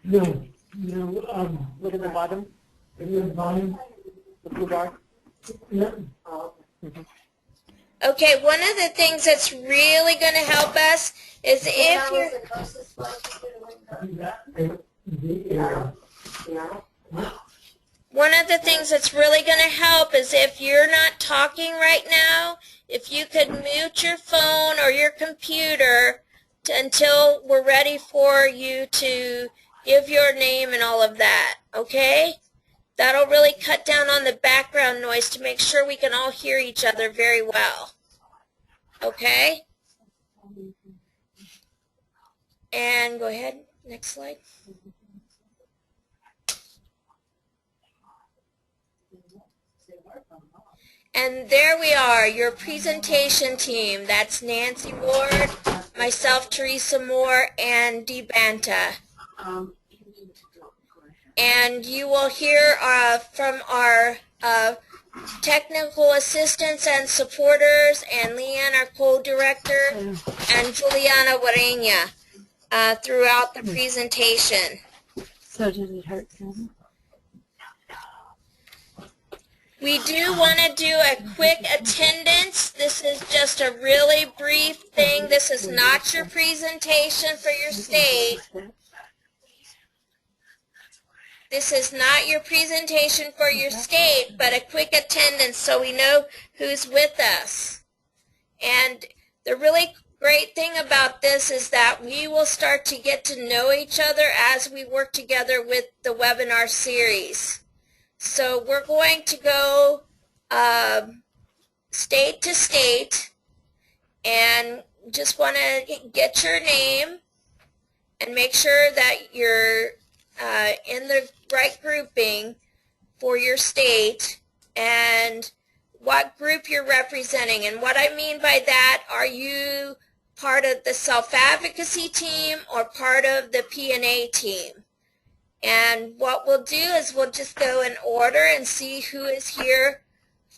No, Look at the bottom, in the bottom, the blue bar. yeah. Okay, one of the things that's really going to help us is if you're... One of the things that's really going to help is if you're not talking right now, if you could mute your phone or your computer until we're ready for you to give your name and all of that, okay? That'll really cut down on the background noise to make sure we can all hear each other very well. Okay? And go ahead, next slide. And there we are, your presentation team. That's Nancy Ward, myself, Teresa Moore, and Dee Banta. And you will hear from our technical assistants and supporters, and Leanne, our co-director, and Juliana Warenia throughout the presentation. So does it hurt, Kevin? We do want to do a quick attendance. This is just a really brief thing. This is not your presentation for your state. This is not your presentation for your state, but a quick attendance so we know who's with us. And the really great thing about this is that we will start to get to know each other as we work together with the webinar series. So we're going to go state to state, and just want to get your name and make sure that you're in the right grouping for your state and what group you're representing. And what I mean by that, are you part of the self-advocacy team or part of the P&A team? And what we'll do is we'll just go in order and see who is here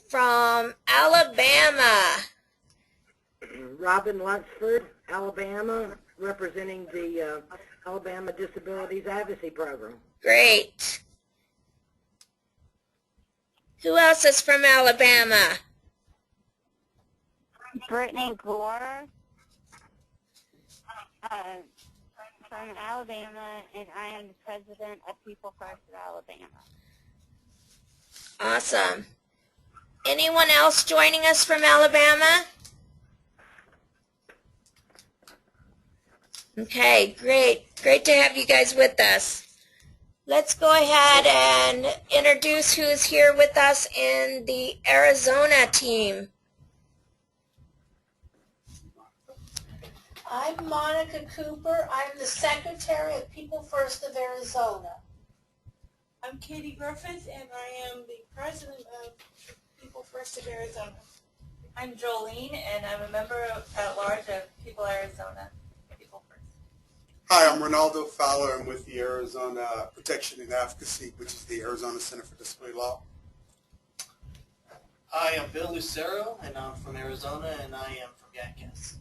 from Alabama. Robin Lunsford, Alabama, representing the Alabama Disabilities Advocacy Program. Great. Who else is from Alabama? Brittany Gore from Alabama, and I am the president of People First of Alabama. Awesome. Anyone else joining us from Alabama? Okay, great. Great to have you guys with us. Let's go ahead and introduce who is here with us in the Arizona team. I'm Monica Cooper. I'm the Secretary of People First of Arizona. I'm Katie Griffith, and I am the President of People First of Arizona. I'm Jolene, and I'm a member at large of People Arizona. People First. Hi, I'm Ronaldo Fowler. I'm with the Arizona Protection and Advocacy, which is the Arizona Center for Disability Law. Hi, I'm Bill Lucero, and I'm from Arizona, and I am from GATCAS.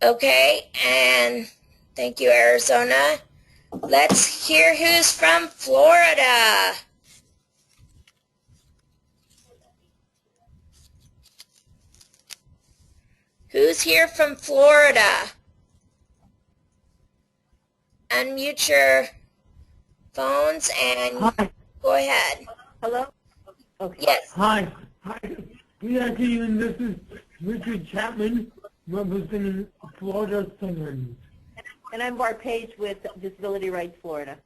Okay, and thank you, Arizona. Let's hear who's from Florida. Who's here from Florida? Unmute your phones and go ahead. Hello? Okay. Yes. Hi. Good afternoon. This is Richard Chapman, representing Florida Senators. And I'm Barb Page with Disability Rights Florida.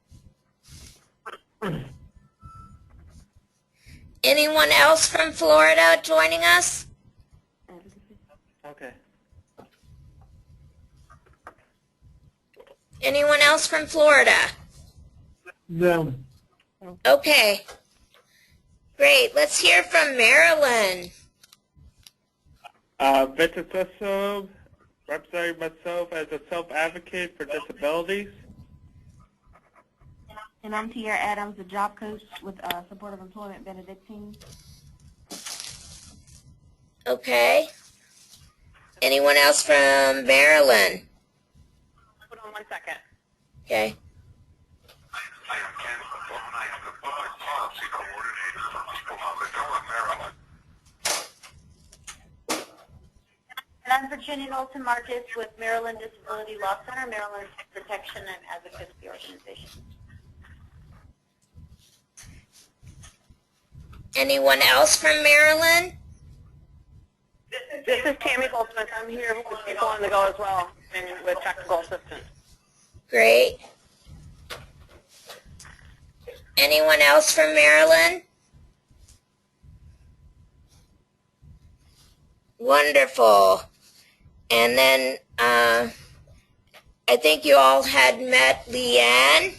Anyone else from Florida joining us? Okay. Anyone else from Florida? No. Okay. Great. Let's hear from Maryland. Vincent Susso, representing myself as a self-advocate for disabilities. And I'm Tiara Adams, a job coach with Supportive Employment Benedictine. Okay. Anyone else from Maryland? 1 second. Okay. I am Ken Capone. I am the public policy coordinator for People Hospital in Maryland. And I'm Virginia Knowlton Marcus with Maryland Disability Law Center, Maryland Protection and Advocacy Organization. Anyone else from Maryland? This is Tammy Goldsmith. I'm here with people on the go as well, and with technical assistance. Great. Anyone else from Maryland? Wonderful. And then I think you all had met Leanne.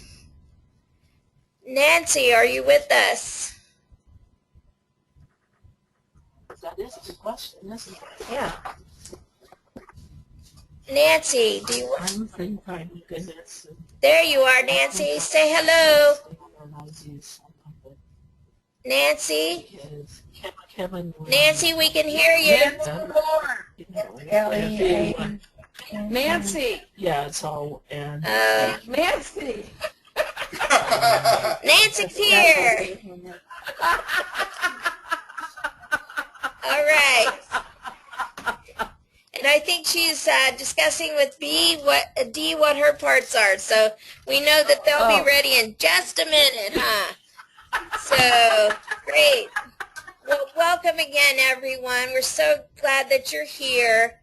Nancy, are you with us? That is a good question, isn't it? Yeah. Nancy, do you I'm thinking, my goodness. There you are, Nancy. Say hello. Nancy? Kevin. Nancy, we can hear you. Nancy. Yeah, it's all, and Nancy. Nancy's here. All right. And I think she's discussing with D what her parts are. So we know that they'll be ready in just a minute, huh? So, great. Well, welcome again, everyone. We're so glad that you're here.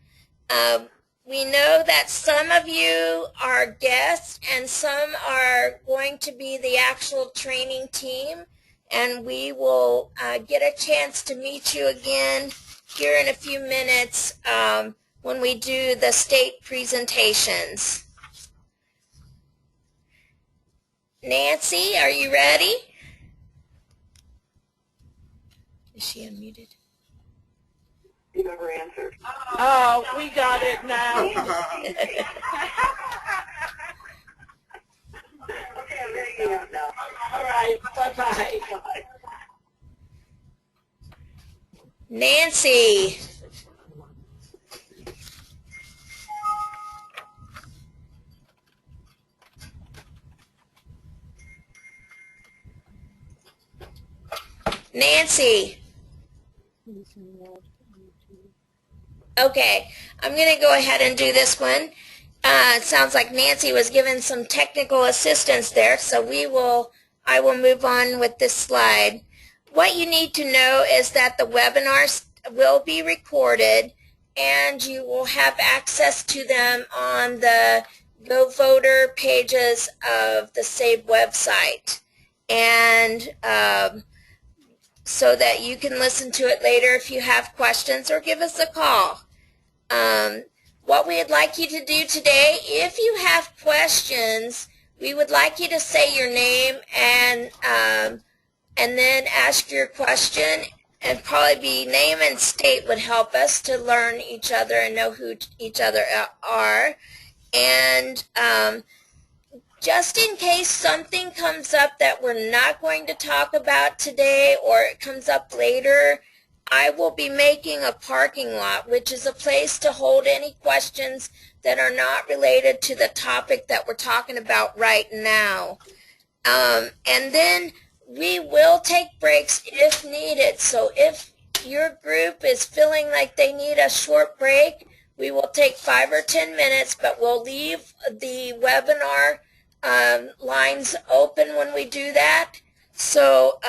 We know that some of you are guests and some are going to be the actual training team. And we will get a chance to meet you again here in a few minutes when we do the state presentations. Nancy, are you ready? Is she unmuted? You never answered. oh, we got it now. Okay, I'm ready to now. All right, bye-bye. Nancy. Nancy. Okay, I'm going to go ahead and do this one. It sounds like Nancy was given some technical assistance there, so I will move on with this slide. What you need to know is that the webinars will be recorded and you will have access to them on the GoVoter pages of the SAVE website. And so that you can listen to it later if you have questions or give us a call. What we'd like you to do today, if you have questions, we would like you to say your name and then ask your question, and probably be name and state would help us to learn each other and know who each other are. And just in case something comes up that we're not going to talk about today or it comes up later, I will be making a parking lot, which is a place to hold any questions that are not related to the topic that we're talking about right now. And then we will take breaks if needed. So if your group is feeling like they need a short break, we will take 5 or 10 minutes, but we'll leave the webinar lines open when we do that. So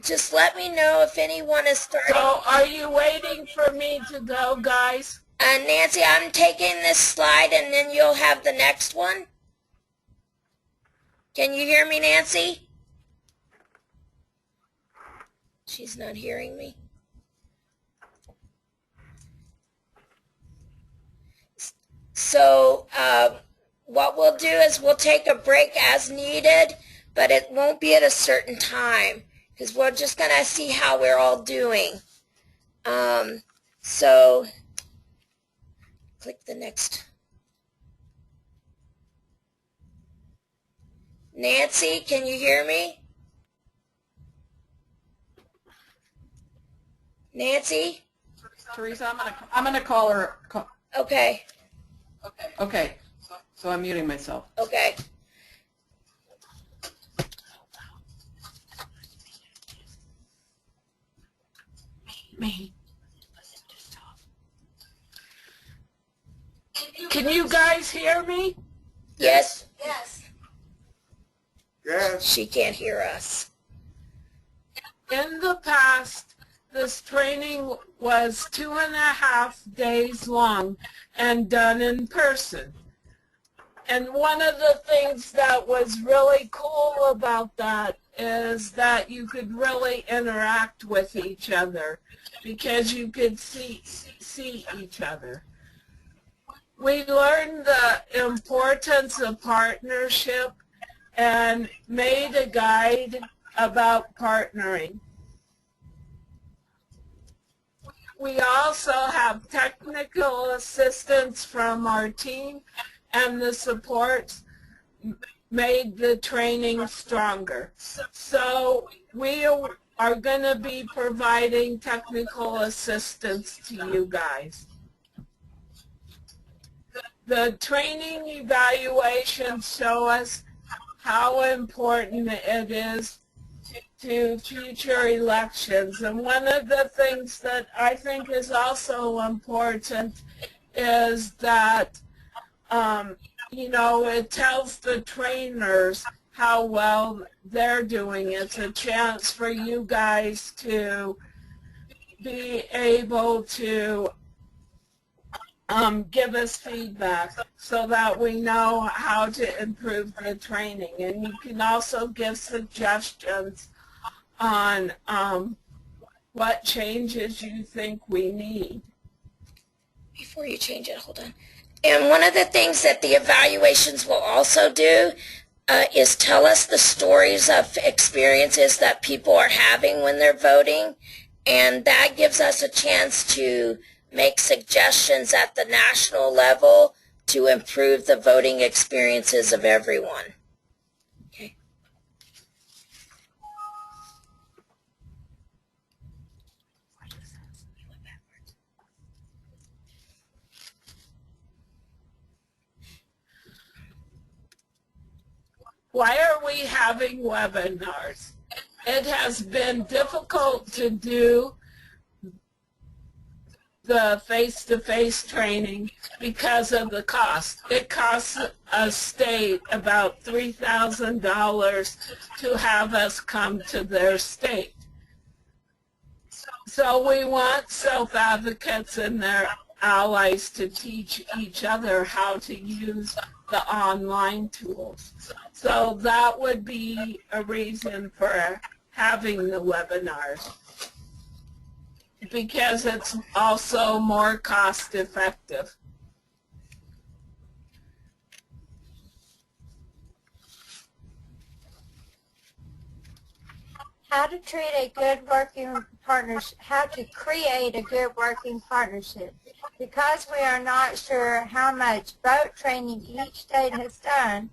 just let me know if anyone is starting. So are you waiting for me to go, guys? Nancy, I'm taking this slide and then you'll have the next one. Can you hear me, Nancy? She's not hearing me. So what we'll do is we'll take a break as needed, but it won't be at a certain time because we're just going to see how we're all doing. So click the next. Nancy, can you hear me? Nancy? Teresa, I'm gonna call her. Okay. Okay. So So I'm muting myself. Okay. Me. Can you guys hear me? Yes. Yes. Yes. She can't hear us. In the past, this training was 2.5 days long and done in person. And one of the things that was really cool about that is that you could really interact with each other because you could see each other. We learned the importance of partnership and made a guide about partnering. We also have technical assistance from our team, and the support made the training stronger. So we are going to be providing technical assistance to you guys. The training evaluations show us how important it is to future elections. And one of the things that I think is also important is that, you know, it tells the trainers how well they're doing. It's a chance for you guys to be able to give us feedback so that we know how to improve the training. And you can also give suggestions on what changes you think we need. Before you change it, hold on. And one of the things that the evaluations will also do is tell us the stories of experiences that people are having when they're voting. And that gives us a chance to make suggestions at the national level to improve the voting experiences of everyone. Okay. Why are we having webinars? It has been difficult to do the face-to-face training because of the cost. It costs a state about $3,000 to have us come to their state. So we want self-advocates and their allies to teach each other how to use the online tools. So that would be a reason for having the webinars, because it's also more cost effective. How to treat a good working partnership, how to create a good working partnership. Because we are not sure how much vote training each state has done,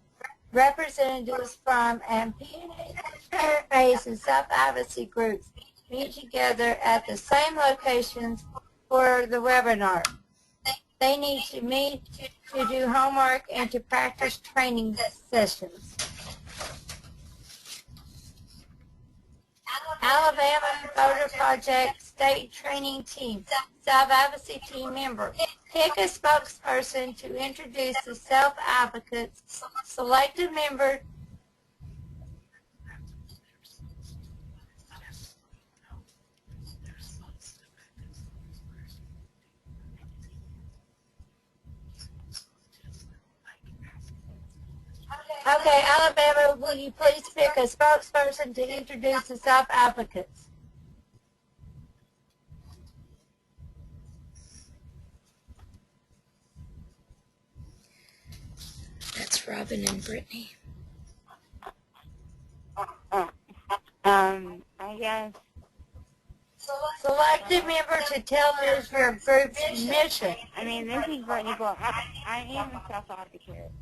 representatives from MPNAs and self-advocacy groups meet together at the same locations for the webinar. They need to meet to do homework and to practice training sessions. Alabama Voter Project State Training Team, Self-Advocacy Team Member. Pick a spokesperson to introduce the self-advocates. Select a member Okay, Alabama, will you please pick a spokesperson to introduce the self-advocates? That's Robin and Brittany. I guess. Select a member to tell us your group's mission. I mean, this is Brittany Blow. I am a self-advocate.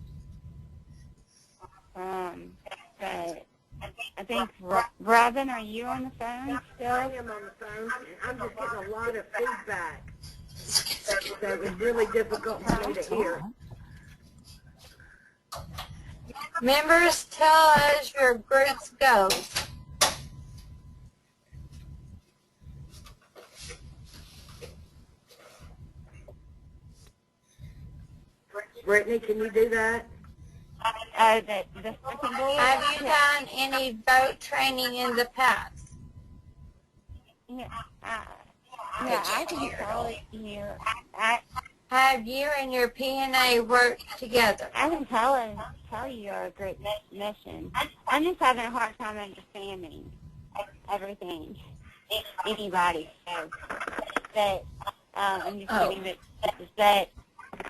But I think, Robin, are you on the phone still? I am on the phone, and I'm just getting a lot of feedback that was really difficult for me to hear. Members, tell us your group's goals. Brittany, can you do that? The second goal? Have you done any boat training in the past? Yeah, I can tell you. Have you and your P&A worked together? I can tell you you're a great mission. I'm just having a hard time understanding everything anybody says. But I'm just kidding. But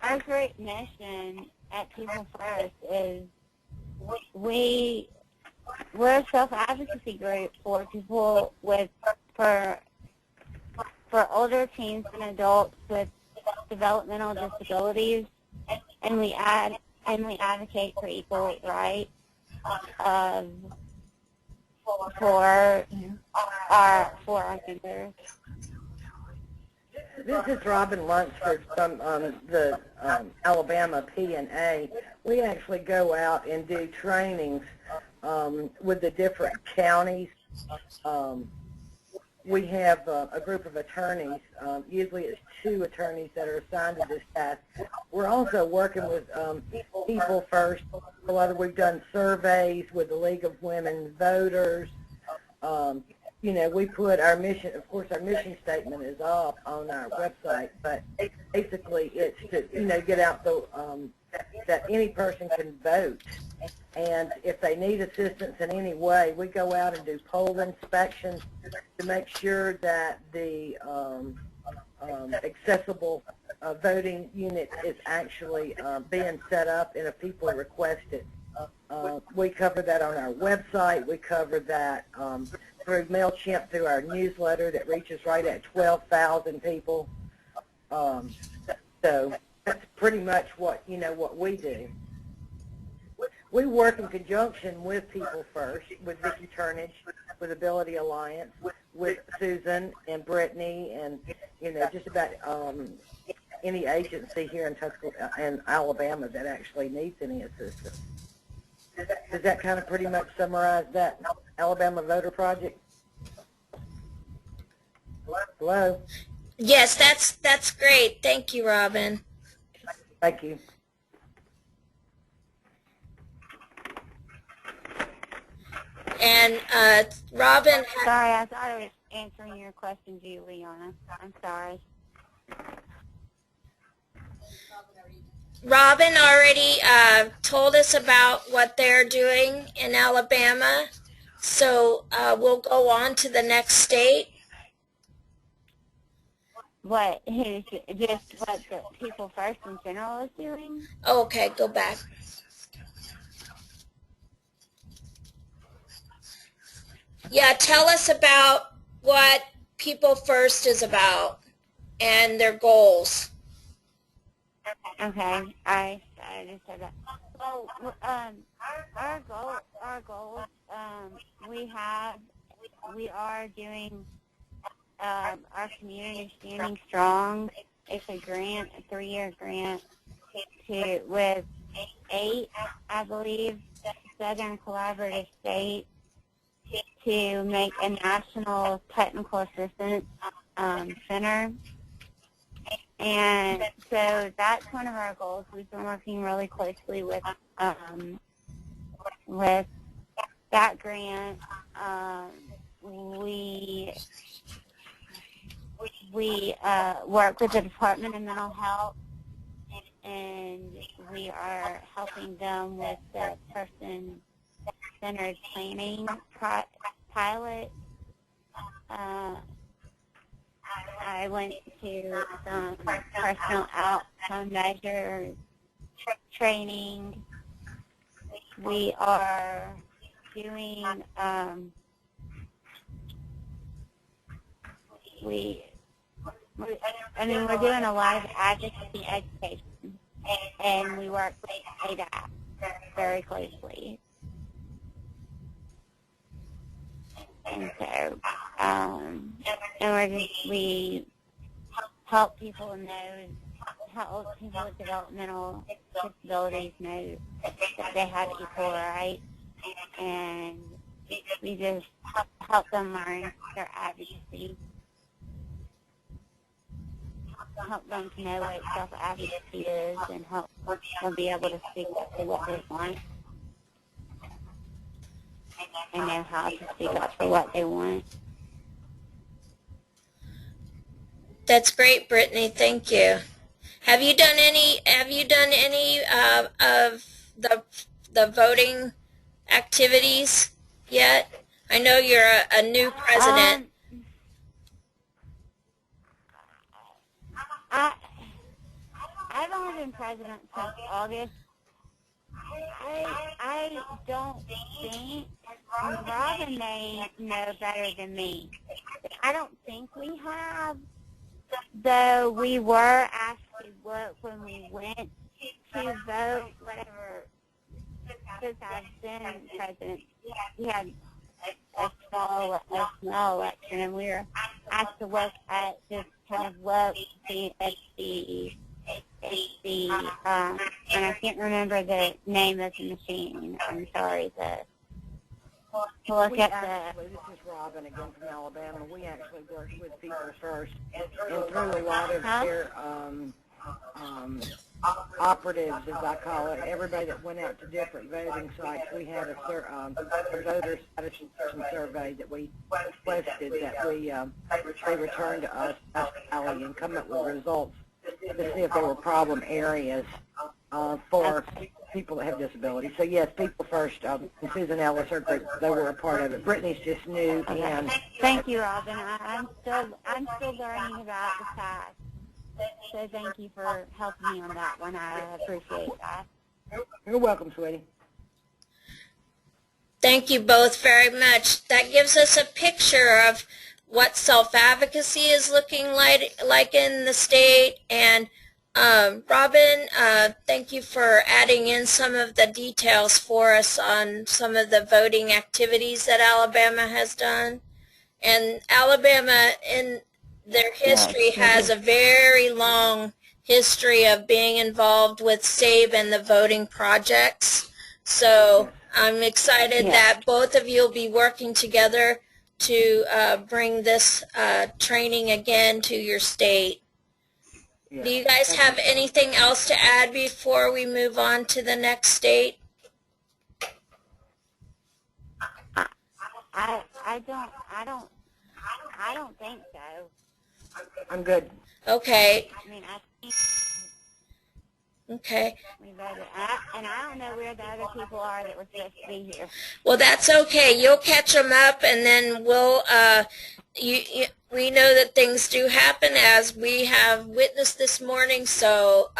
our great mission at People First is we're a self-advocacy group for people for older teens and adults with developmental disabilities, and we advocate for equal rights for our members. This is Robin Lunsford from the Alabama P&A. We actually go out and do trainings with the different counties. We have a group of attorneys. Usually it's 2 attorneys that are assigned to this task. We're also working with People First. We've done surveys with the League of Women Voters. You know, we put our mission, of course, our mission statement is up on our website, but basically it's to, you know, get out the, that any person can vote. And if they need assistance in any way, we go out and do poll inspections to make sure that the accessible voting unit is actually being set up, and if people request it. We cover that on our website. We cover that through MailChimp, through our newsletter that reaches right at 12,000 people. So that's pretty much what, you know, what we do. We work in conjunction with People First, with Vicki Turnage, with Ability Alliance, with Susan and Brittany, and, you know, just about any agency here in Tuscaloosa and Alabama that actually needs any assistance. Does that kind of pretty much summarize that Alabama Voter Project? Hello? Yes, that's great. Thank you, Robin. Thank you. And Robin. Sorry, I thought I was answering your question, Juliana. I'm sorry. Robin already told us about what they're doing in Alabama, so we'll go on to the next state. What? Just what the People First in general is doing? Okay, go back. Yeah, tell us about what People First is about and their goals. Okay, I just said that. Well, our goals, we are doing our community standing strong. It's a grant, a 3-year grant with 8, I believe, Southern Collaborative States to make a national technical assistance center. And so that's one of our goals. We've been working really closely with that grant. We work with the Department of Mental Health, and we are helping them with the person-centered planning pilot. I went to some personal outcome measure training. We are doing we're doing a lot of advocacy education, and we work with ADAP very closely. And so, and we help people in those help people with developmental disabilities know that they have equal rights, and we just help them learn their advocacy, help them to know what self-advocacy is, and help them be able to speak up for what they want and know how to speak up for what they want. That's great, Brittany. Thank you. Have you done any of the voting activities yet? I know you're a new president. I've only been president since August. I don't think, Robin may know better than me, I don't think we have, though we were asked to vote when we went to vote, whatever, since I've been president. We had a small election, and we were asked to look at just kind of look at the and I can't remember the name of the machine. I'm sorry. To look at the. This is Robin again from Alabama. We actually worked with People First, and through a lot of their operatives, as I call it, everybody that went out to different voting sites, we had a voter satisfaction survey that we requested that they return to us, Valley, and come up with results to see if there were problem areas for people that have disabilities. So yes, People First, and Susan Ellis, her group, they were a part of it. Brittany's just new, and thank you, Robin. I'm still learning about the past. So thank you for helping me on that one. I appreciate that. You're welcome, sweetie. Thank you both very much. That gives us a picture of what self-advocacy is looking like in the state. And Robin, thank you for adding in some of the details for us on some of the voting activities that Alabama has done. And Alabama, in their history, has a very long history of being involved with SAVE and the voting projects. So I'm excited that both of you will be working together to bring this training again to your state. Do you guys have anything else to add before we move on to the next state? I don't think so. I'm good. Okay. I mean, I think okay. We voted, and I don't know where the other people are that were supposed to be here. Well, that's okay. You'll catch them up, and then we'll. We know that things do happen, as we have witnessed this morning. So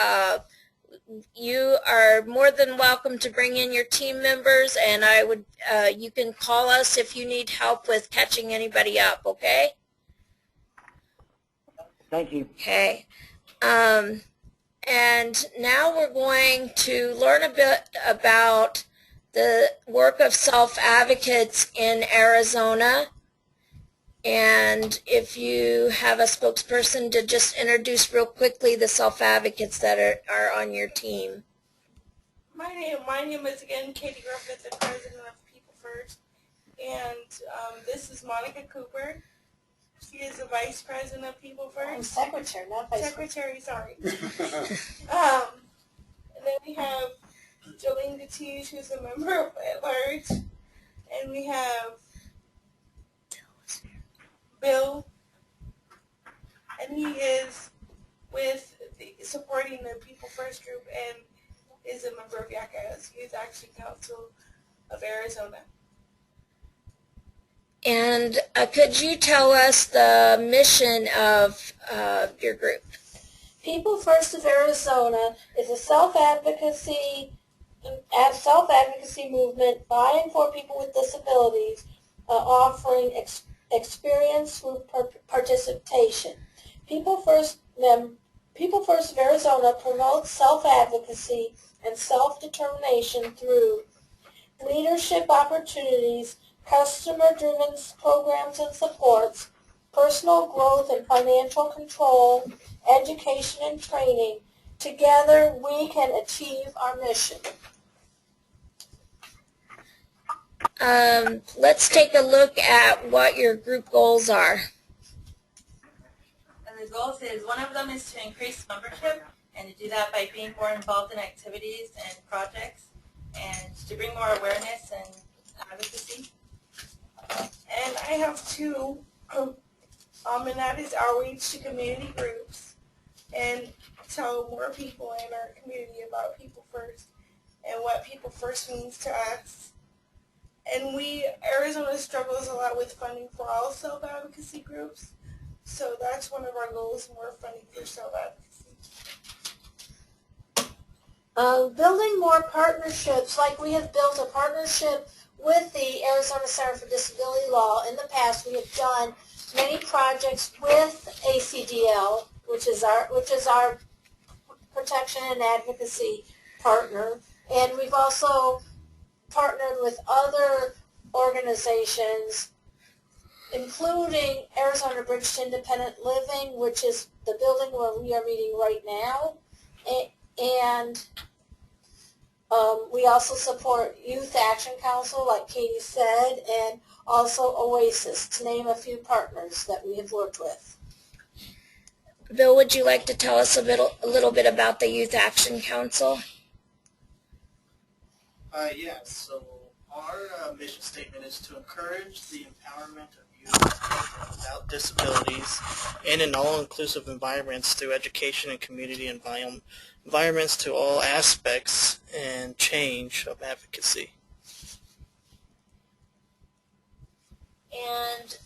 you are more than welcome to bring in your team members, and I would. You can call us if you need help with catching anybody up. Okay. Thank you. Okay. And now we're going to learn a bit about the work of self-advocates in Arizona. And if you have a spokesperson to just introduce real quickly the self-advocates that are on your team. My name is again Katie Griffith, the president of People First. And this is Monica Cooper. She is the vice president of People First. I'm secretary, not vice secretary, sorry. And then we have Jolene Gattige, who's a member of At Large. And we have Bill, and he is supporting the People First group and is a member of YACA. He is actually Council of Arizona. And could you tell us the mission of your group? People First of Arizona is a self-advocacy movement by and for people with disabilities, offering experience through participation. People First of Arizona promotes self-advocacy and self-determination through leadership opportunities, customer-driven programs and supports, personal growth and financial control, education and training, Together, we can achieve our mission. Let's take a look at what your group goals are. And the goals is, one of them is to increase membership, and to do that by being more involved in activities and projects, and to bring more awareness and advocacy. And I have two, and that is outreach to community groups and tell more people in our community about People First and what People First means to us. And Arizona struggles a lot with funding for all self-advocacy groups, so that's one of our goals, more funding for self-advocacy. Building more partnerships, like we have built a partnership with the Arizona Center for Disability Law. In the past, we have done many projects with ACDL, which is our protection and advocacy partner, and we've also partnered with other organizations, including Arizona Bridge to Independent Living, which is the building where we are meeting right now, and we also support Youth Action Council, like Katie said, and also OASIS, to name a few partners that we have worked with. Bill, would you like to tell us a little bit about the Youth Action Council? Yes, so our mission statement is to encourage the empowerment of youth without disabilities in an all-inclusive environments through education and community environments to all aspects and change of advocacy. And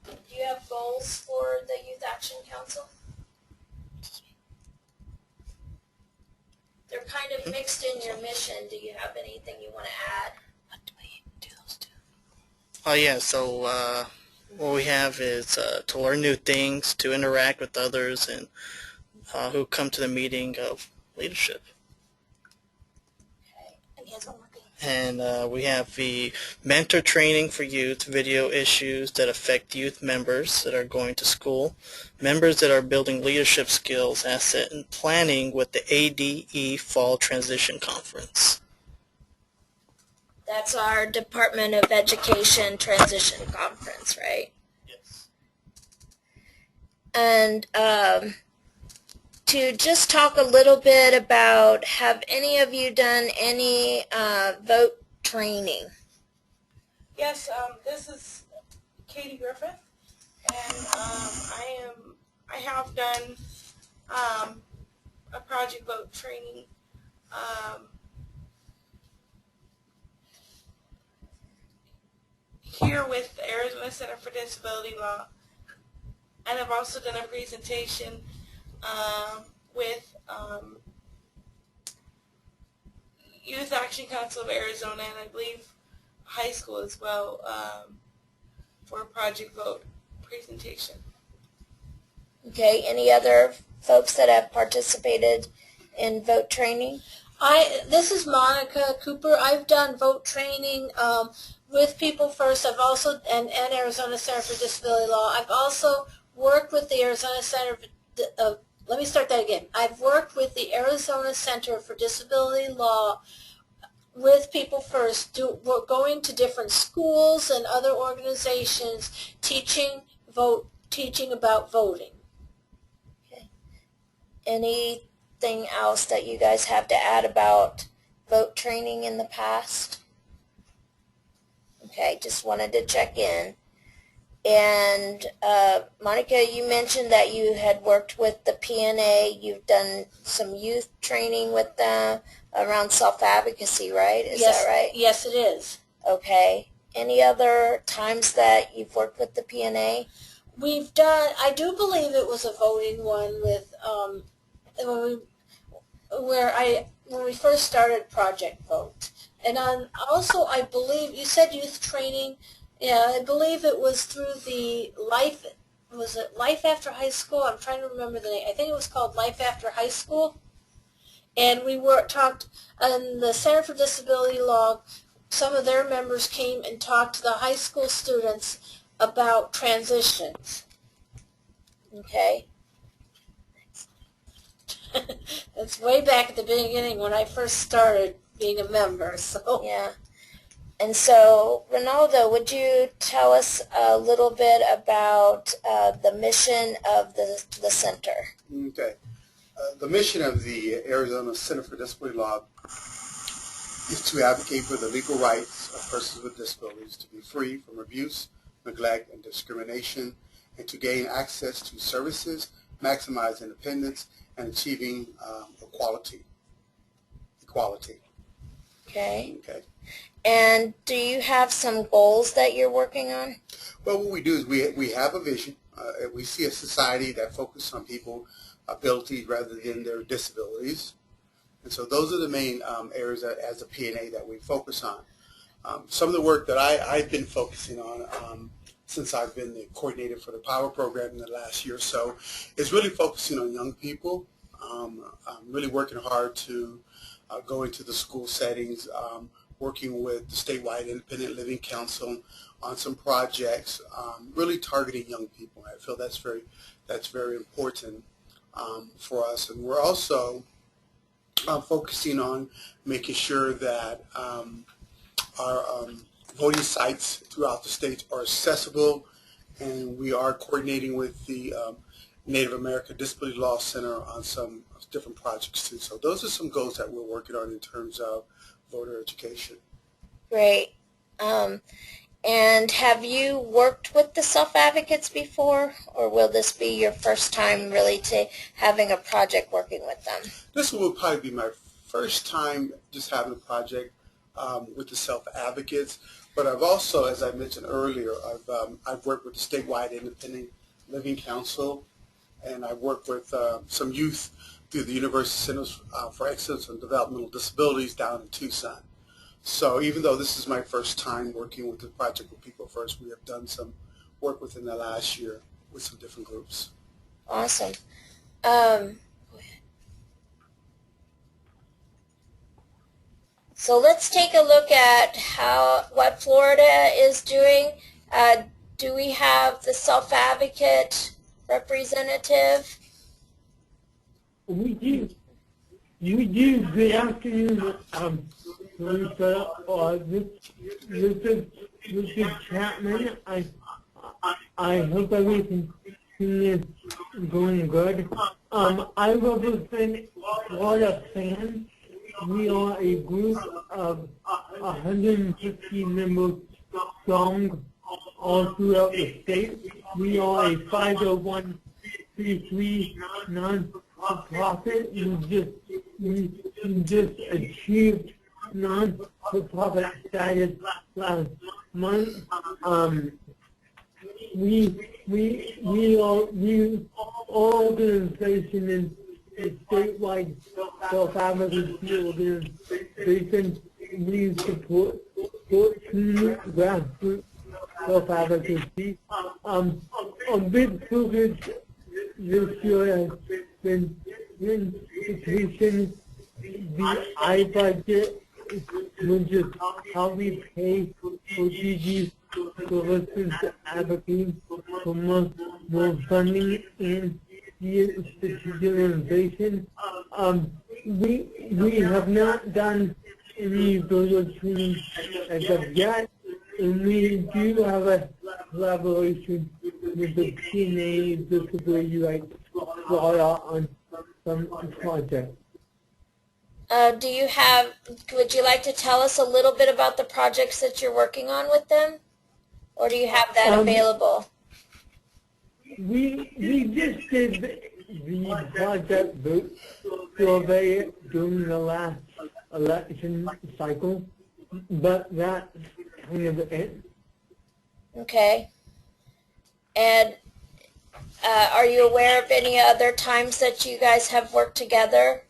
do you have goals for the Youth Action Council? They're kind of mixed in your mission. Do you have anything you want to add? Oh yeah, so what we have is to learn new things, to interact with others, and who come to the meeting of leadership. Okay. And he has one more thing. And we have the mentor training for youth, video issues that affect youth members that are going to school, members that are building leadership skills, asset, and planning with the ADE Fall Transition Conference. That's our Department of Education Transition Conference, right? Yes. And to just talk a little bit about, have any of you done any vote training? Yes, this is Katie Griffith, and I have done a project vote training. Here with the Arizona Center for Disability Law, and I've also done a presentation with Youth Action Council of Arizona, and I believe high school as well, for a Project Vote presentation. Okay, any other folks that have participated in vote training? This is Monica Cooper. I've done vote training with People First. I've also, and Arizona Center for Disability Law. I've also worked with the Arizona Center for, let me start that again. I've worked with the Arizona Center for Disability Law with People First, going to different schools and other organizations, teaching about voting. Okay. Anything else that you guys have to add about vote training in the past? Okay, just wanted to check in. And Monica, you mentioned that you had worked with the PNA. You've done some youth training with them around self-advocacy, right? Is that right? Yes, it is. Okay. Any other times that you've worked with the PNA? We've done, I do believe it was a voting one with, when we first started Project Vote. And also, I believe, you said youth training. Yeah, I believe it was through the Life After High School? I'm trying to remember the name. I think it was called Life After High School. And we talked, and the Center for Disability Law, some of their members came and talked to the high school students about transitions. Okay. That's way back at the beginning when I first started being a member. So Yeah. And so, Ronaldo, would you tell us a little bit about the mission of the center? Okay. The mission of the Arizona Center for Disability Law is to advocate for the legal rights of persons with disabilities to be free from abuse, neglect, and discrimination, and to gain access to services, maximize independence, and achieving equality. Okay. Okay. And do you have some goals that you're working on? Well, what we do is we have a vision. We see a society that focuses on people's abilities rather than their disabilities. And so those are the main areas as a PNA that we focus on. Some of the work that I've been focusing on since I've been the coordinator for the POWER program in the last year or so is really focusing on young people. I'm really working hard to go into the school settings, working with the statewide Independent Living Council on some projects, really targeting young people. I feel that's very important for us. And we're also focusing on making sure that our voting sites throughout the state are accessible, and we are coordinating with the Native American Disability Law Center on some different projects too. So those are some goals that we're working on in terms of voter education. Great. And have you worked with the self-advocates before, or will this be your first time really having a project working with them? This will probably be my first time just having a project with the self-advocates, but I've also, as I mentioned earlier, I've worked with the statewide Independent Living Council, and I've worked with some youth through the University Centers for Excellence in Developmental Disabilities down in Tucson. So even though this is my first time working with the Project with People First, we have done some work within the last year with some different groups. Awesome. Go ahead. So let's take a look at what Florida is doing. Do we have the self-advocate representative? We do. Good afternoon. This is Richard Chapman. I hope everything is going good. I represent Florida Fans. We are a group of 150 members strong all throughout the state. We are a 501c3 non-for-profit. We just achieved non-for-profit status last month. Our organization is a statewide self-advocacy organization. We support 14 grassroots self-advocacy. A big focus this year has been education, the I-budget, which is how we pay for DG services advocating for more funding in the institutionalization. We have not done any voter training as of yet, and we do have a collaboration with the PNA Disability Rights Florida on some projects. Would you like to tell us a little bit about the projects that you're working on with them? Or do you have that available? We just did the project vote survey during the last election cycle, but that's kind of it. Okay. And are you aware of any other times that you guys have worked together?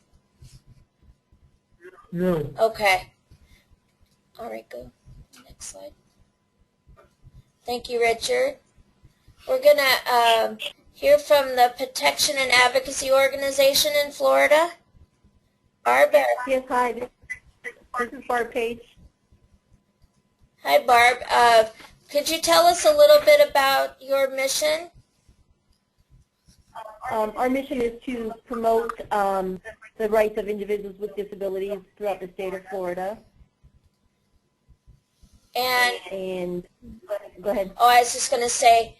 No. Okay. All right, go. Next slide. Thank you, Richard. We're going to hear from the Protection and Advocacy Organization in Florida. Barb? Yes, hi. This is Barb Page. Hi, Barb. Could you tell us a little bit about your mission? our mission is to promote the rights of individuals with disabilities throughout the state of Florida. And go ahead. Oh, I was just going to say,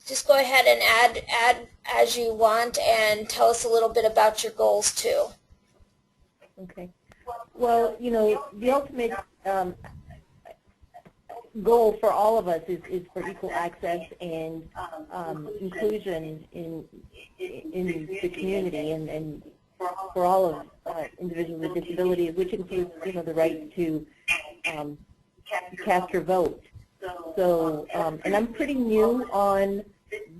just go ahead and add as you want, and tell us a little bit about your goals too. Okay. Well, you know, the ultimate goal for all of us is for equal access and inclusion in the community, and for all of individuals with disabilities, which includes, you know, the right to cast your vote. So, and I'm pretty new on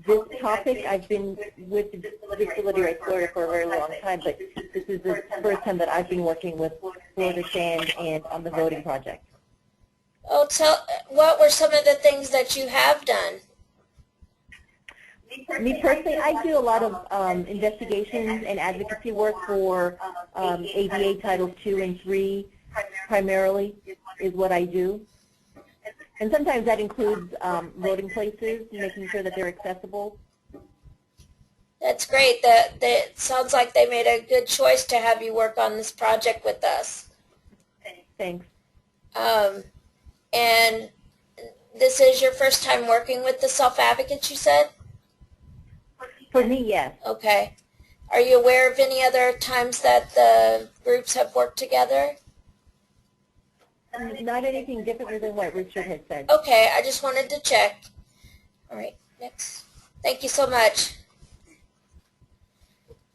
this topic. I've been with Disability Rights Florida for a very long time, but this is the first time that I've been working with Florida SAND and on the voting project. Oh, what were some of the things that you have done? Me personally, I do a lot of investigations and advocacy work for ADA Title II and III, primarily, is what I do. And sometimes that includes voting places, making sure that they're accessible. That's great. That sounds like they made a good choice to have you work on this project with us. Thanks. And this is your first time working with the self-advocates, you said? For me, yes. Okay. Are you aware of any other times that the groups have worked together? Not anything different than what Richard had said. Okay, I just wanted to check. All right, next. Thank you so much.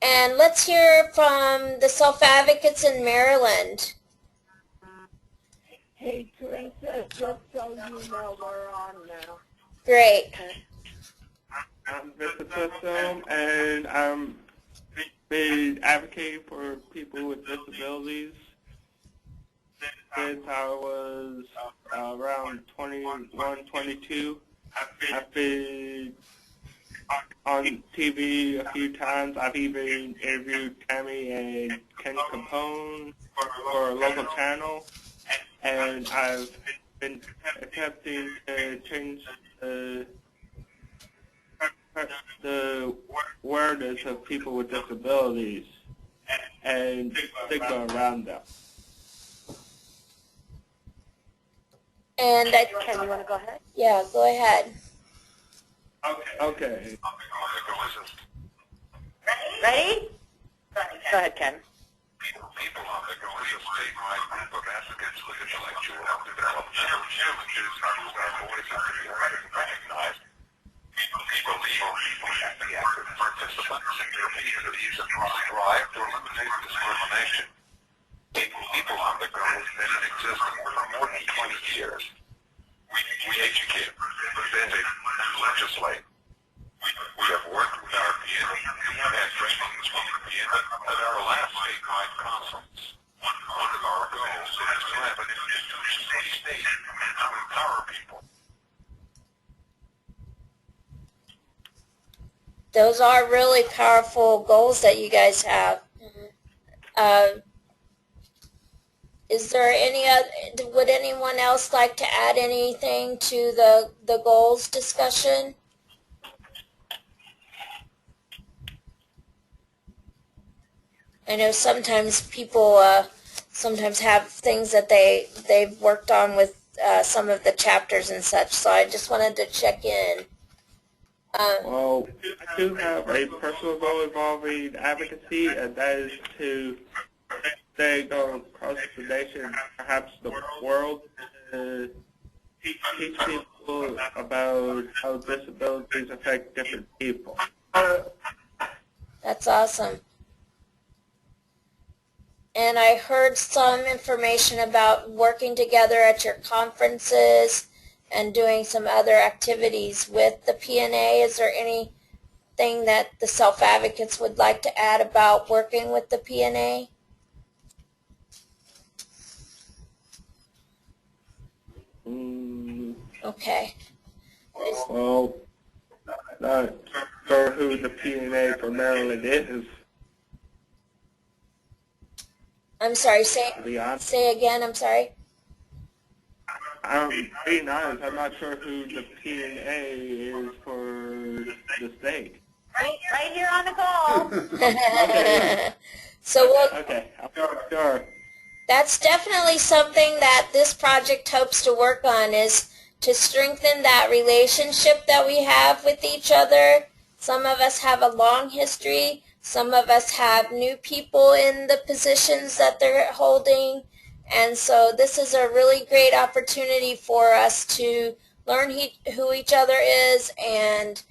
And let's hear from the self-advocates in Maryland. Hey, Teresa, just so you know, we're on now. Great. I'm Vincent System, and I'm been advocating for people with disabilities since I was around 21, 22. I've been on TV a few times. I've even interviewed Tammy and Ken Capone for a local channel, and I've been attempting to change the awareness of people with disabilities and stigma around them. And Ken, you want to go ahead? Yeah, go ahead. Okay. Ready? Go ahead, Ken. People undergo a statewide group of advocates with intellectual and developmental challenges use our voices to be heard and recognized. People have to be active participants in their communities and strive to eliminate discrimination. People undergo has been in existence for more than 20 years. We educate, present, and legislate. We have worked with our PNA and had trainings with the PNA at our last statewide conference. One of our goals is to have an institutional state to empower people. Those are really powerful goals that you guys have. Is there any other, would anyone else like to add anything to the goals discussion? I know sometimes people sometimes have things that they've worked on with some of the chapters and such, so I just wanted to check in. Well, I do have a personal goal involving advocacy, and that is to go across the nation, perhaps the world, to teach people about how disabilities affect different people. That's awesome. And I heard some information about working together at your conferences and doing some other activities with the PNA. Is there anything that the self-advocates would like to add about working with the PNA? Okay. Well, not sure who the PNA for Maryland is. I'm sorry, say again, I'm sorry. I'm being honest, I'm not sure who the PNA is for the state. Right here on the call. So we'll, Okay, sure. that's definitely something that this project hopes to work on, is to strengthen that relationship that we have with each other. Some of us have a long history. Some of us have new people in the positions that they're holding. And so this is a really great opportunity for us to learn who each other is, and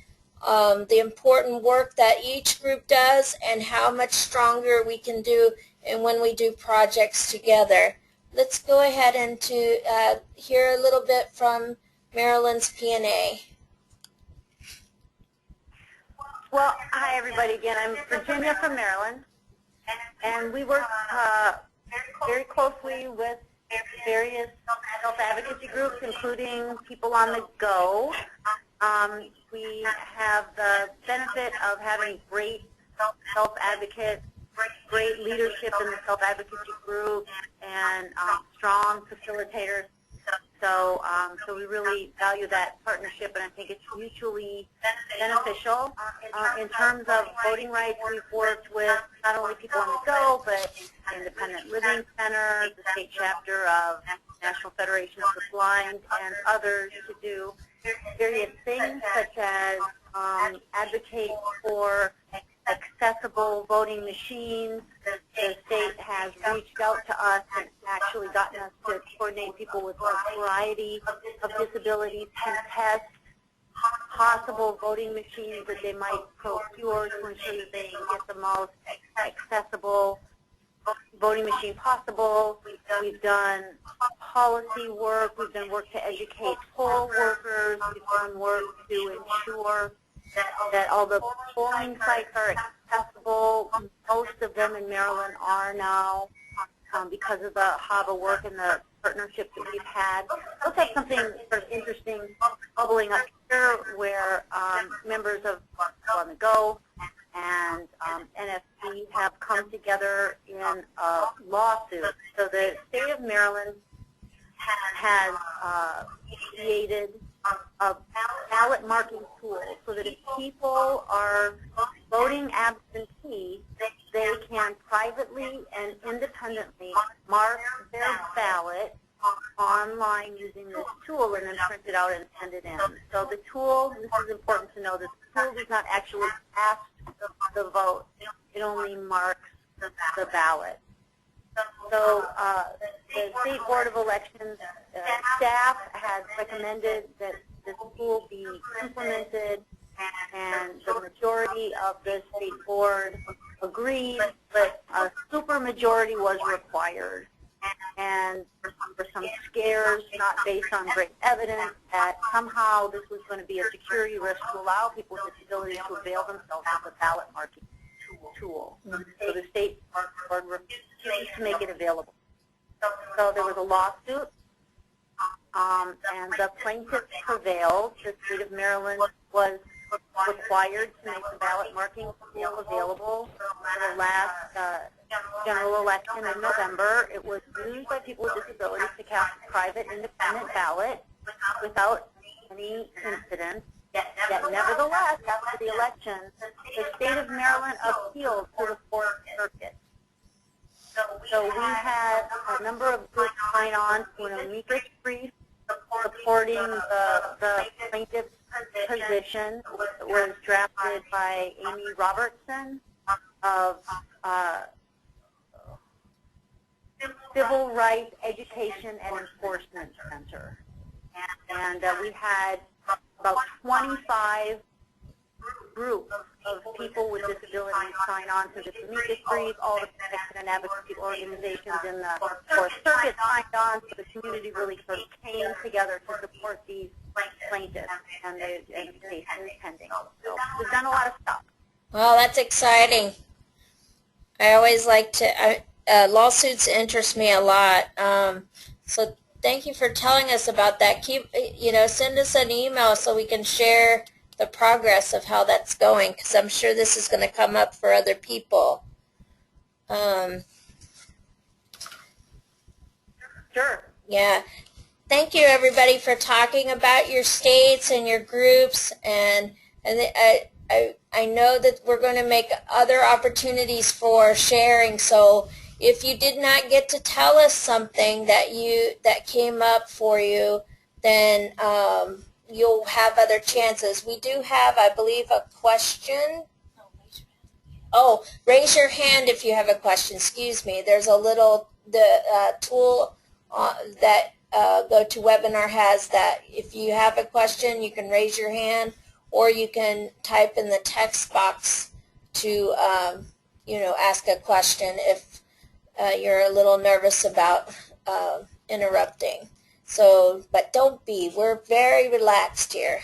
the important work that each group does, and how much stronger we can do and when we do projects together. Let's go ahead and to hear a little bit from Maryland's P&A. Well, hi everybody again. I'm Virginia from Maryland, and we work very closely with various self-advocacy groups, including People on the Go. We have the benefit of having great self-advocates, great leadership in the self-advocacy group, and strong facilitators. So we really value that partnership, and I think it's mutually beneficial. In terms of voting rights, we've worked with not only People on the Go, but Independent Living Center, the state chapter of National Federation of the Blind, and others to do various things, such as advocate for accessible voting machines. The state has reached out to us and actually gotten us to coordinate people with a variety of disabilities to test possible voting machines that they might procure to ensure that they can get the most accessible voting machine possible. We've done policy work. We've done work to educate poll workers. We've done work to ensure that all the polling sites are accessible. Most of them in Maryland are now, because of the HAVA work and the partnerships that we've had. Let's have something sort of interesting bubbling up here, where members of People on the Go and NFB have come together in a lawsuit. So the state of Maryland has created a ballot marking tool so that if people are voting absentee, they can privately and independently mark their ballot online using this tool and then print it out and send it in. So the tool, this is important to know, the tool does not actually cast the vote. It only marks the ballot. So the State Board of Elections staff has recommended that this tool be implemented, and the majority of the state board agreed, but a supermajority was required. And for some scares, not based on great evidence, that somehow this was going to be a security risk to allow people with disabilities to avail themselves of the ballot marking tool. So the state board refused to make it available. So there was a lawsuit, and the plaintiff prevailed. The state of Maryland was required to make the ballot marking tool available for the last general election in November. It was used by people with disabilities to cast a private independent ballot without any incident. Yet nevertheless, after the election, the state of Maryland appealed to the Fourth Circuit. So we had a number of groups sign on to an amicus brief supporting the plaintiff's position. It was drafted by Amy Robertson of Civil Rights Education and Enforcement Center. And we had about 25 groups of people with disabilities sign on to this amicus brief. All the protection and advocacy organizations in the Fourth Circuit signed on, so the community really sort of came together to support these plaintiffs, and the case is pending. So we've done a lot of stuff. Well, that's exciting. I always like to, lawsuits interest me a lot. So thank you for telling us about that. Send us an email so we can share the progress of how that's going, because I'm sure this is going to come up for other people. Sure. Yeah. Thank you, everybody, for talking about your states and your groups. And I I know that we're going to make other opportunities for sharing, so if you did not get to tell us something that came up for you, then you'll have other chances. We do have, I believe, a question. Oh, raise your hand if you have a question. Excuse me. There's a little tool that GoToWebinar has that if you have a question, you can raise your hand, or you can type in the text box to ask a question if you're a little nervous about interrupting. So, but don't be. We're very relaxed here.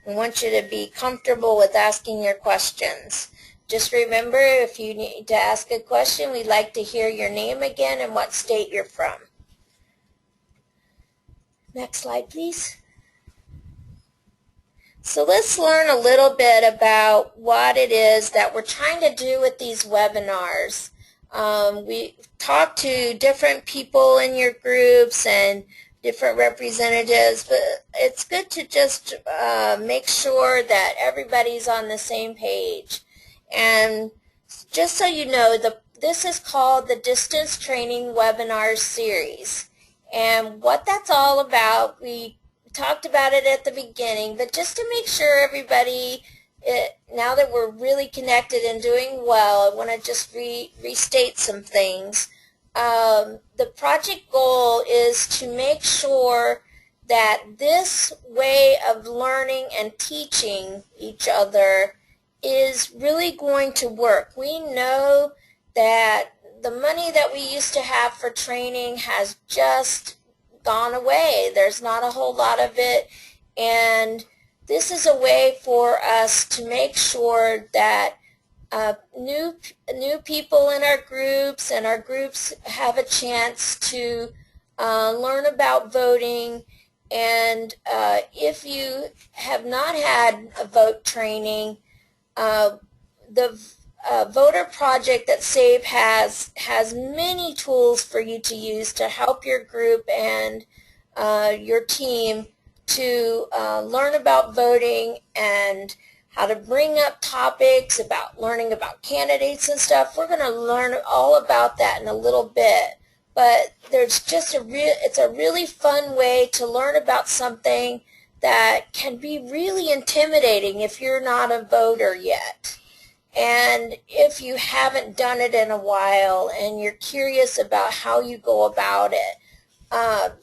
We want you to be comfortable with asking your questions. Just remember, if you need to ask a question, we'd like to hear your name again and what state you're from. Next slide, please. So let's learn a little bit about what it is that we're trying to do with these webinars. We talked to different people in your groups and different representatives, but it's good to just make sure that everybody's on the same page. And just so you know, this is called the Distance Training Webinar Series. And what that's all about, we talked about it at the beginning, but just to make sure everybody, now that we're really connected and doing well, I want to just restate some things. The project goal is to make sure that this way of learning and teaching each other is really going to work. We know that the money that we used to have for training has just gone away. There's not a whole lot of it, and this is a way for us to make sure that new people in our groups and our groups have a chance to learn about voting. And if you have not had a vote training, the voter project that SAVE has many tools for you to use to help your group and your team to learn about voting and how to bring up topics about learning about candidates and stuff. We're going to learn all about that in a little bit. But there's just it's a really fun way to learn about something that can be really intimidating if you're not a voter yet. And if you haven't done it in a while and you're curious about how you go about it,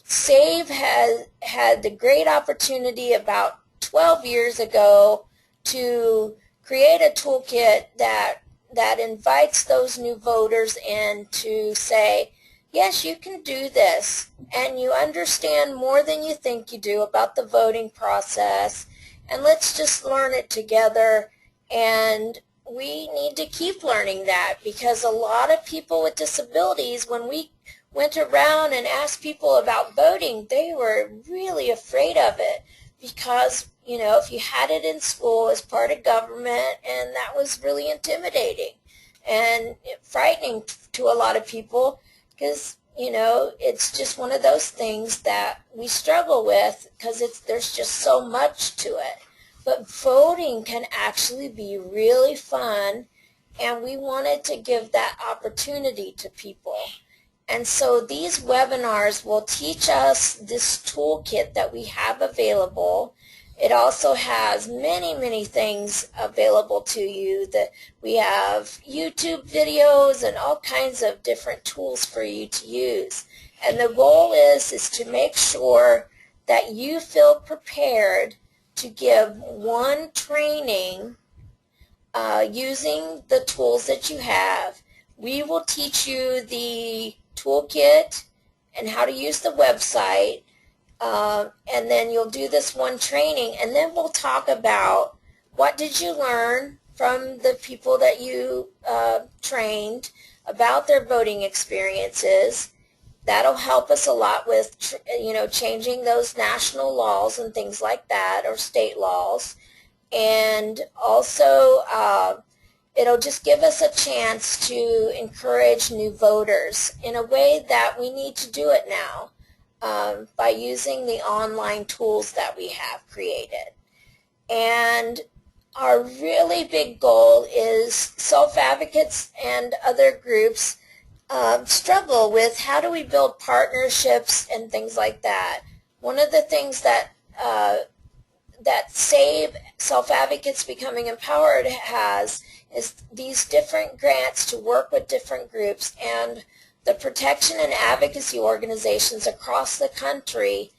SAVE has had the great opportunity about 12 years ago to create a toolkit that invites those new voters in to say, yes, you can do this, and you understand more than you think you do about the voting process, and let's just learn it together. And we need to keep learning that, because a lot of people with disabilities, when we went around and asked people about voting, they were really afraid of it, because if you had it in school as part of government, and that was really intimidating and frightening to a lot of people, because it's just one of those things that we struggle with, because there's just so much to it. But voting can actually be really fun, and we wanted to give that opportunity to people. And so these webinars will teach us this toolkit that we have available. It also has many, many things available to you. That we have YouTube videos and all kinds of different tools for you to use. And the goal is to make sure that you feel prepared to give one training using the tools that you have. We will teach you the toolkit and how to use the website. And then you'll do this one training, and then we'll talk about what did you learn from the people that you trained about their voting experiences. That'll help us a lot with changing those national laws and things like that, or state laws. And also it'll just give us a chance to encourage new voters in a way that we need to do it now. By using the online tools that we have created. And our really big goal is self-advocates and other groups struggle with how do we build partnerships and things like that. One of the things that that SAVE, Self-Advocates Becoming Empowered, has is these different grants to work with different groups, and the protection and advocacy organizations across the country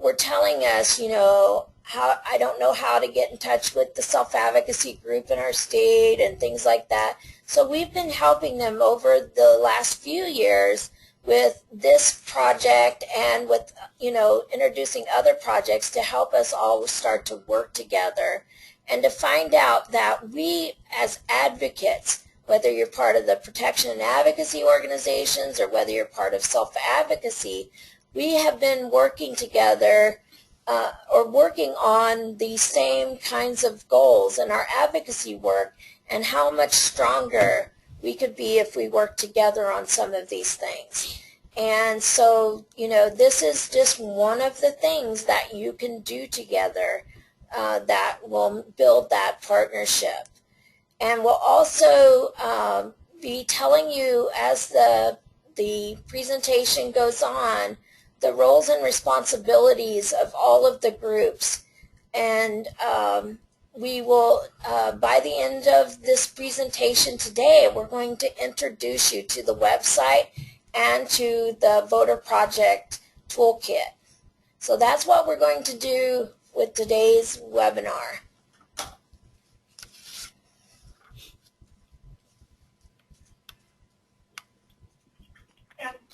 were telling us, you know, how I don't know how to get in touch with the self-advocacy group in our state and things like that. So we've been helping them over the last few years with this project and with, you know, introducing other projects to help us all start to work together and to find out that we as advocates, whether you're part of the protection and advocacy organizations or whether you're part of self-advocacy, we have been working together or working on these same kinds of goals in our advocacy work, and how much stronger we could be if we work together on some of these things. And so, you know, this is just one of the things that you can do together that will build that partnership. And we'll also be telling you as the presentation goes on the roles and responsibilities of all of the groups. And we will, by the end of this presentation today, we're going to introduce you to the website and to the Voter Project Toolkit. So that's what we're going to do with today's webinar.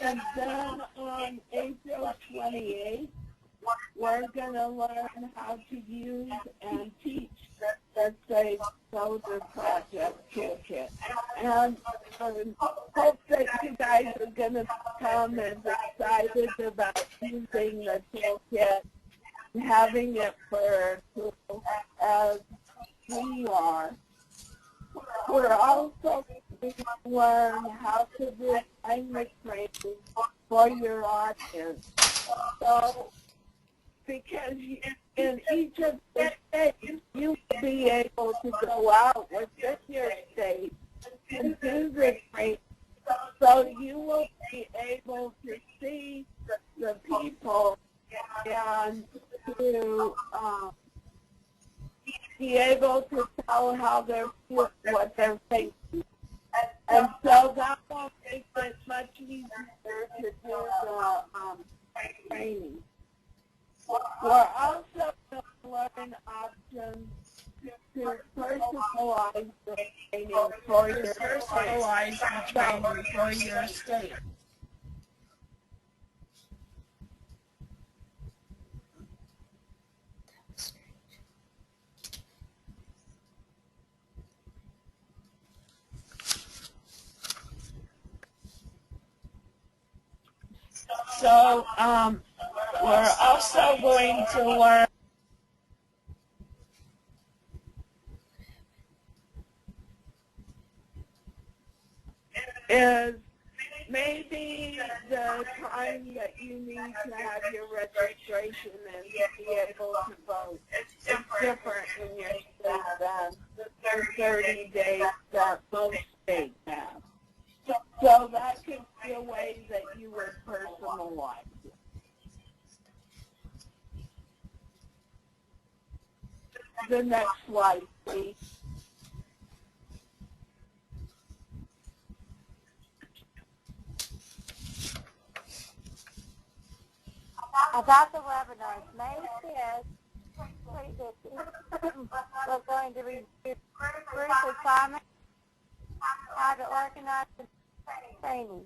And then on April 28th, we're going to learn how to use and teach the SAVE Voter Project Toolkit. And hope that you guys are going to come and excited about using the toolkit and having it for tools as we are. We're also going to learn how to do language training for your audience. So, because in each of the states, you will be able to go out within your state and do the training. So you will be able to see the people and to be able to tell how they're feeling, what they're thinking. And so that will make it much easier to do the training. We're also going to learn options to personalize the training for your state. So we're also going to learn is maybe the time that you need to have your registration and to be able to vote is different in your state than the 30 days that most states have. So that could be a way that you would personalize it. The next slide, please. About the webinars, May 5th, we're going to review group assignments, how to organize the training.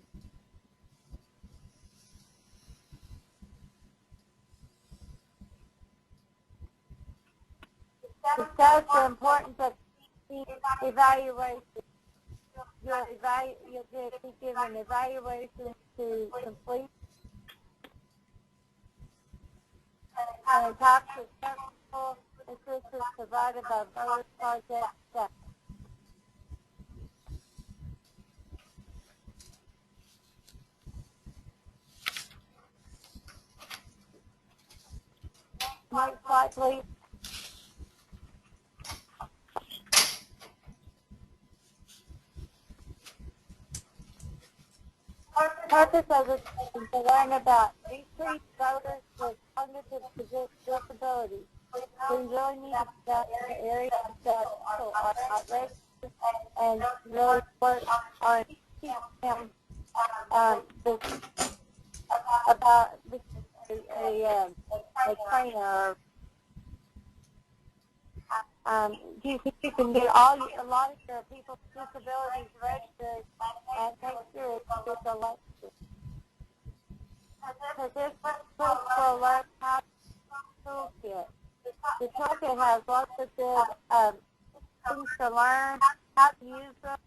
Discuss the importance of evaluation. You'll be given evaluation to complete and talk to technical assistance provided by Voter Project staff. Next slide, please. purpose of this is to learn about decreased voters with cognitive disabilities. We really need to get in the area that people are outraged and really work on teaching them about a trainer. You can get a lot of your people with disabilities registered and make sure it's elected. So this book will learn how to toolkit. The toolkit has lots of good things to learn, how to use them,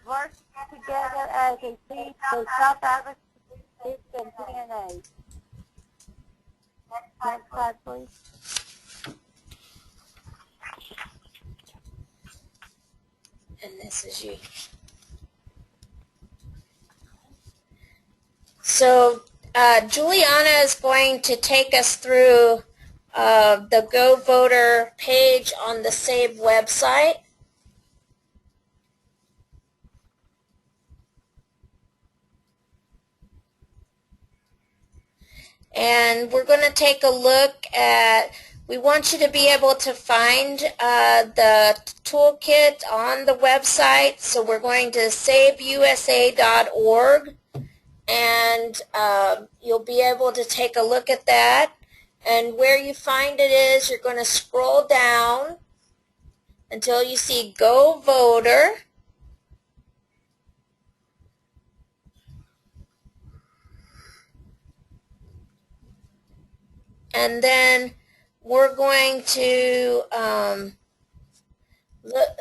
work together as a team with self-advocacy and PNA. Next slide, please. And this is you. So Juliana is going to take us through the Go Voter page on the SAVE website. And we're going to take a look at, we want you to be able to find the toolkit on the website. So we're going to saveusa.org, and you'll be able to take a look at that. And where you find it is, you're going to scroll down until you see Go Voter. And then we're going to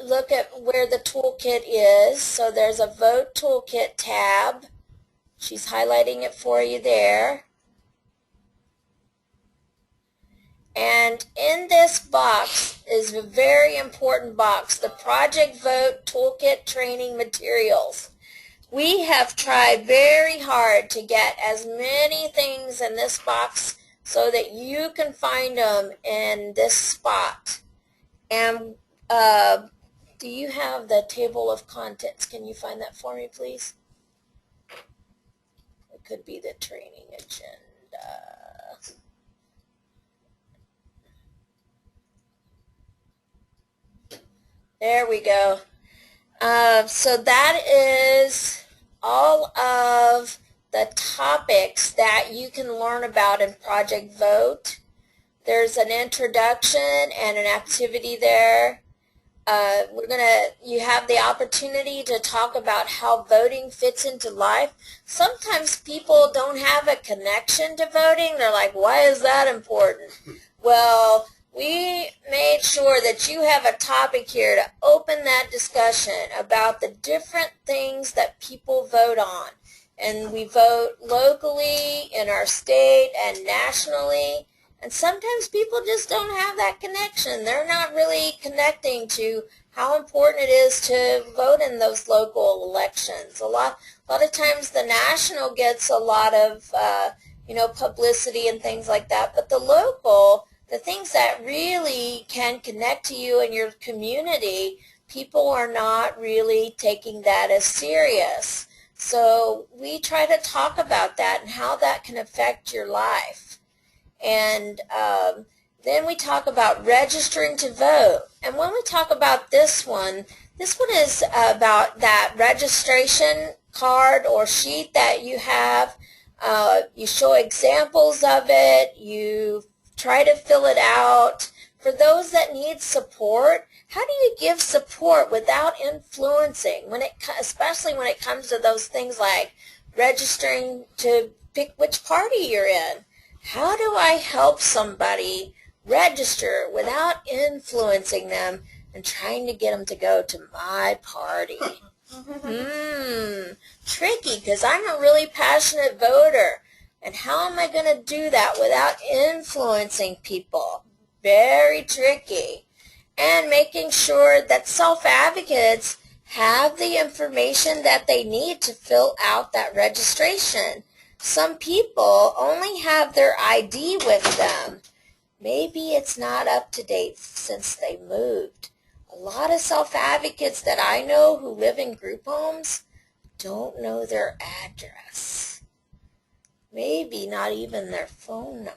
look at where the toolkit is. So there's a Vote Toolkit tab. She's highlighting it for you there. And in this box is a very important box, the Project Vote Toolkit Training Materials. We have tried very hard to get as many things in this box so that you can find them in this spot. And do you have the table of contents? Can you find that for me, please? It could be the training agenda. There we go. So that is all of the topics that you can learn about in Project Vote. There's an introduction and an activity there. You have the opportunity to talk about how voting fits into life. Sometimes people don't have a connection to voting. They're like, why is that important? Well, we made sure that you have a topic here to open that discussion about the different things that people vote on. And we vote locally, in our state, and nationally. And sometimes people just don't have that connection. They're not really connecting to how important it is to vote in those local elections. A lot of times the national gets a lot of publicity and things like that, but the local, the things that really can connect to you and your community, people are not really taking that as serious. So we try to talk about that and how that can affect your life. And then we talk about registering to vote. And when we talk about this one is about that registration card or sheet that you have. You show examples of it. You try to fill it out. For those that need support, how do you give support without influencing, especially when it comes to those things like registering to pick which party you're in? How do I help somebody register without influencing them and trying to get them to go to my party? Tricky, because I'm a really passionate voter. And how am I going to do that without influencing people? Very tricky. And making sure that self-advocates have the information that they need to fill out that registration. Some people only have their ID with them. Maybe it's not up to date since they moved. A lot of self-advocates that I know who live in group homes don't know their address. Maybe not even their phone number.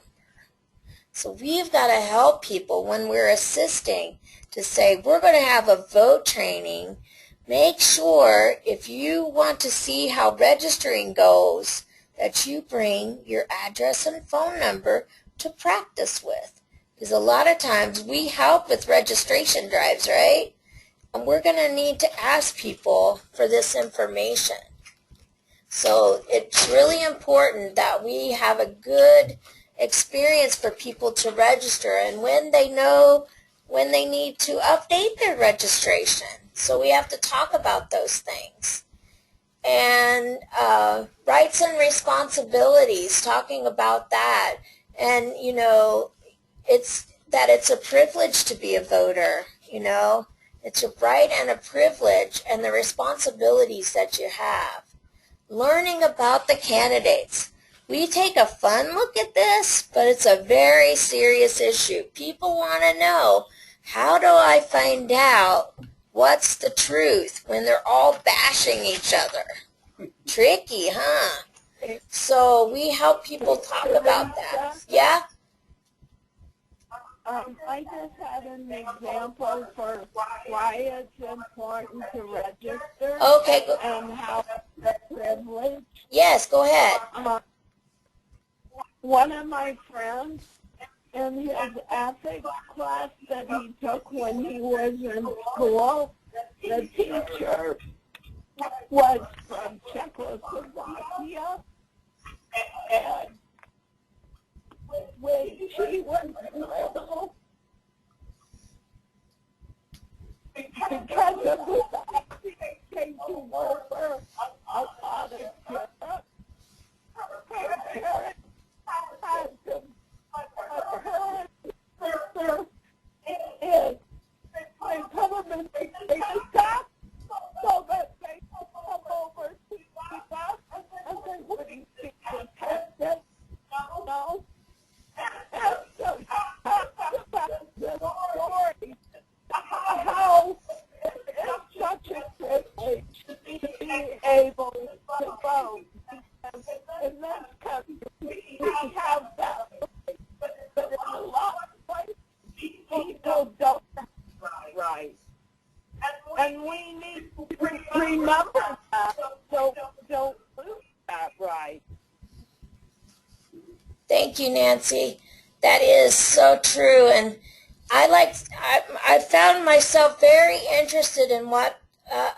So we've got to help people when we're assisting to say, we're going to have a vote training. Make sure if you want to see how registering goes, that you bring your address and phone number to practice with. Because a lot of times we help with registration drives, right? And we're going to need to ask people for this information. So it's really important that we have a good experience for people to register, and when they know when they need to update their registration. So we have to talk about those things. And rights and responsibilities, talking about that. And, you know, it's a privilege to be a voter, you know. It's a right and a privilege, and the responsibilities that you have. Learning about the candidates. We take a fun look at this, but it's a very serious issue. People want to know, how do I find out what's the truth when they're all bashing each other? Tricky, huh? So we help people talk about that. Yeah? I just had an example for why it's important to register. Okay. And how it's a privilege. Yes, go ahead. One of my friends, in his ethics class that he took when he was in school, the teacher was from Czechoslovakia, and when she was little, because of the fact she came to work for a lot of Europe, her parents had to put her sister in my government staff so that they could come over to see us and they wouldn't be protected. No. And so talk about the story, how it's such a privilege to be able to vote. Because in this country, we have that, but in a lot of places, people don't have that right. And we need to remember that, so don't lose that right. Thank you, Nancy. That is so true. And I found myself very interested in what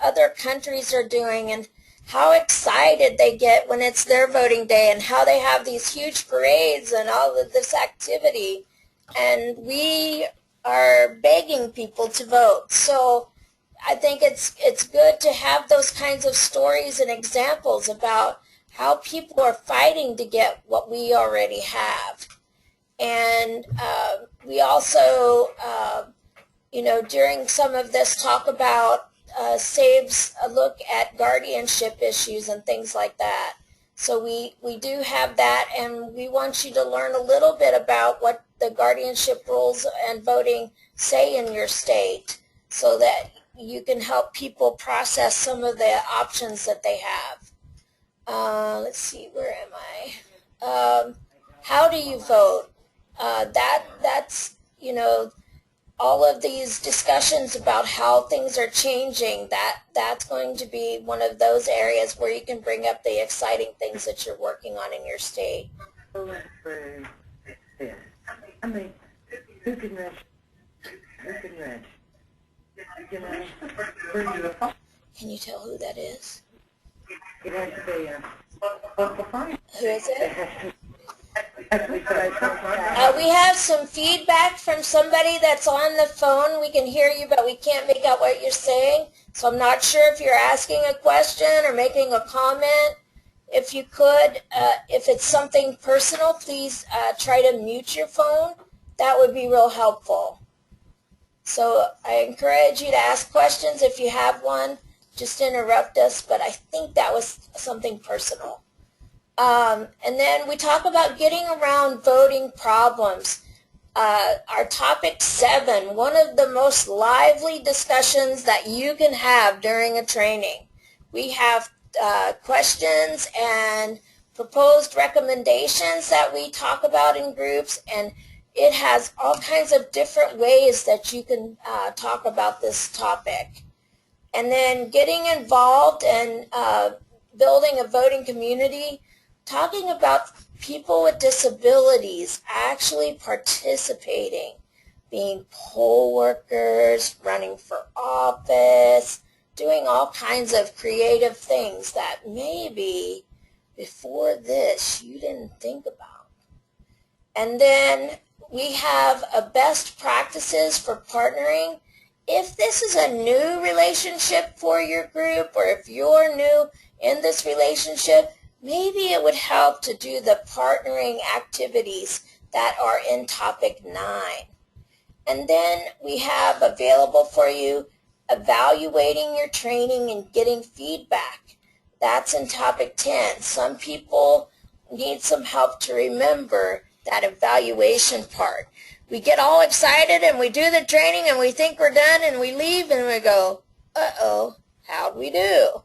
other countries are doing and how excited they get when it's their voting day and how they have these huge parades and all of this activity. And we are begging people to vote. So I think it's good to have those kinds of stories and examples about how people are fighting to get what we already have. And we also, you know, during some of this talk about saves a look at guardianship issues and things like that. So we do have that, and we want you to learn a little bit about what the guardianship rules and voting say in your state so that you can help people process some of the options that they have. Let's see, where am I? How do you vote? That's, you know, all of these discussions about how things are changing, that's going to be one of those areas where you can bring up the exciting things that you're working on in your state. I mean, who can register? Who can register? Can you tell who that is? It has to be who is it? We have some feedback from somebody that's on the phone. We can hear you, but we can't make out what you're saying. So I'm not sure if you're asking a question or making a comment. If you could, if it's something personal, please try to mute your phone. That would be real helpful. So I encourage you to ask questions if you have one. Just interrupt us, but I think that was something personal. And then we talk about getting around voting problems. our topic 7, one of the most lively discussions that you can have during a training. We have questions and proposed recommendations that we talk about in groups, and it has all kinds of different ways that you can talk about this topic. And then getting involved and building a voting community, talking about people with disabilities actually participating, being poll workers, running for office, doing all kinds of creative things that maybe before this you didn't think about. And then we have a best practices for partnering. If this is a new relationship for your group, or if you're new in this relationship, maybe it would help to do the partnering activities that are in topic 9. And then we have available for you evaluating your training and getting feedback. That's in topic 10. Some people need some help to remember that evaluation part. We get all excited and we do the training and we think we're done and we leave and we go, uh-oh, how'd we do?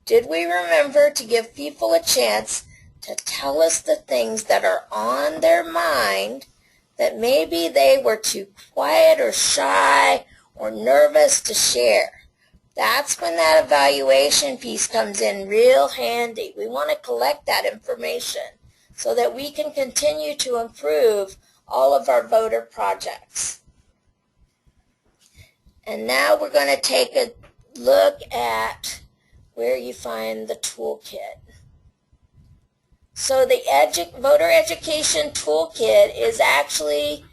Did we remember to give people a chance to tell us the things that are on their mind that maybe they were too quiet or shy or nervous to share? That's when that evaluation piece comes in real handy. We want to collect that information so that we can continue to improve all of our voter projects. And now we're going to take a look at where you find the toolkit. So the Voter Education Toolkit is actually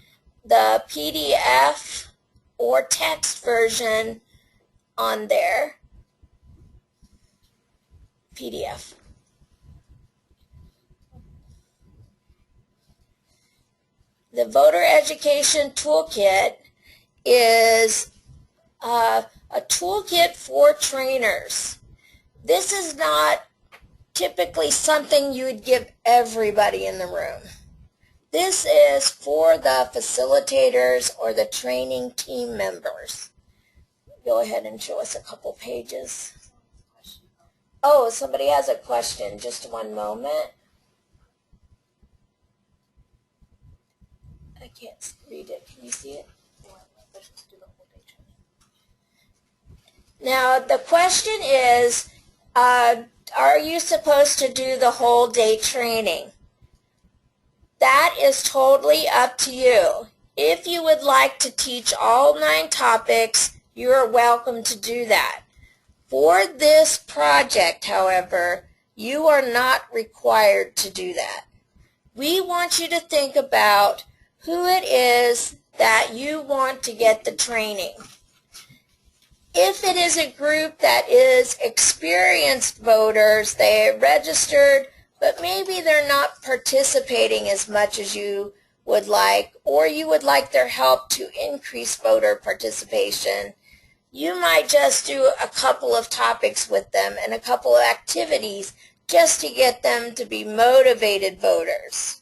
the PDF or text version on there. PDF. The Voter Education Toolkit is a toolkit for trainers. This is not typically something you would give everybody in the room. This is for the facilitators or the training team members. Go ahead and show us a couple pages. Oh, somebody has a question. Just one moment. I can't read it. Can you see it? Now, the question is, are you supposed to do the whole day training? That is totally up to you. If you would like to teach all 9 topics, you are welcome to do that. For this project, however, you are not required to do that. We want you to think about who it is that you want to get the training. If it is a group that is experienced voters, they are registered, but maybe they're not participating as much as you would like, or you would like their help to increase voter participation, you might just do a couple of topics with them and a couple of activities just to get them to be motivated voters.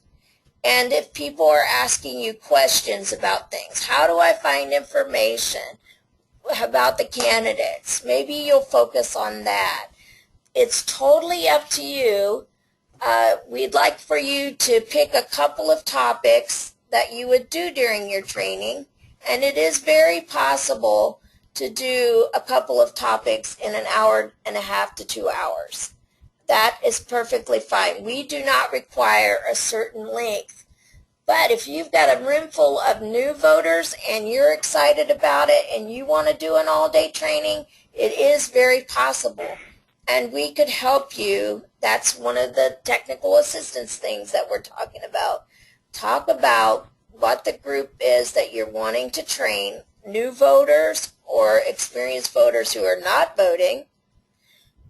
And if people are asking you questions about things, how do I find information about the candidates? Maybe you'll focus on that. It's totally up to you. We'd like for you to pick a couple of topics that you would do during your training, and it is very possible to do a couple of topics in an hour and a half to 2 hours. That is perfectly fine. We do not require a certain length. But if you've got a room full of new voters and you're excited about it and you want to do an all-day training, it is very possible. And we could help you. That's one of the technical assistance things that we're talking about. Talk about what the group is that you're wanting to train, new voters or experienced voters who are not voting,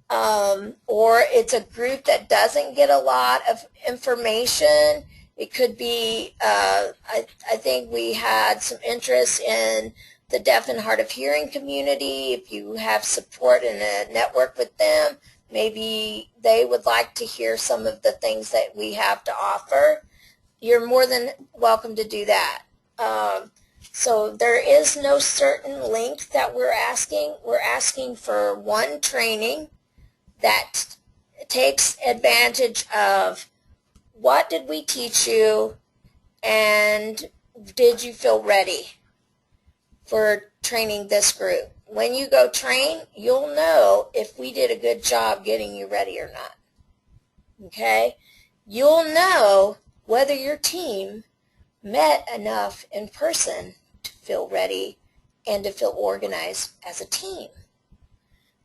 or it's a group that doesn't get a lot of information. It could be, I think we had some interest in the deaf and hard of hearing community. If you have support in a network with them, maybe they would like to hear some of the things that we have to offer. you're more than welcome to do that. So there is no certain length that we're asking. We're asking for one training that takes advantage of what did we teach you and did you feel ready for training this group. When you go train, you'll know if we did a good job getting you ready or not. Okay? You'll know whether your team met enough in person to feel ready and to feel organized as a team.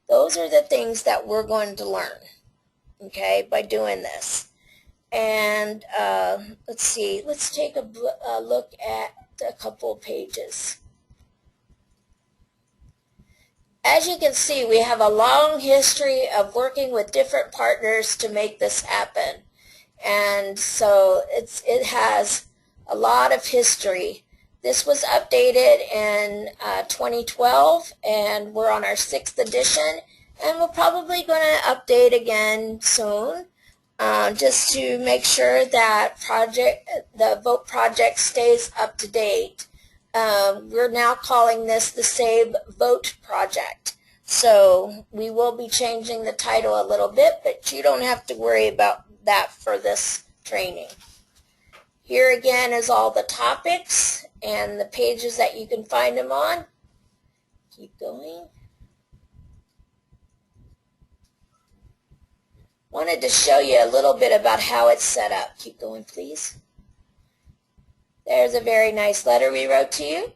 Those are the things that we're going to learn, okay, by doing this. And let's see, let's take a look at a couple of pages. As you can see, we have a long history of working with different partners to make this happen. And so it has a lot of history. This was updated in 2012, and we're on our 6th edition, and we're probably going to update again soon, just to make sure that the VOTE project stays up to date. We're now calling this the Save VOTE project. So we will be changing the title a little bit, but you don't have to worry about that for this training. Here again is all the topics and the pages that you can find them on. Keep going. Wanted to show you a little bit about how it's set up. Keep going, please. There's a very nice letter we wrote to you.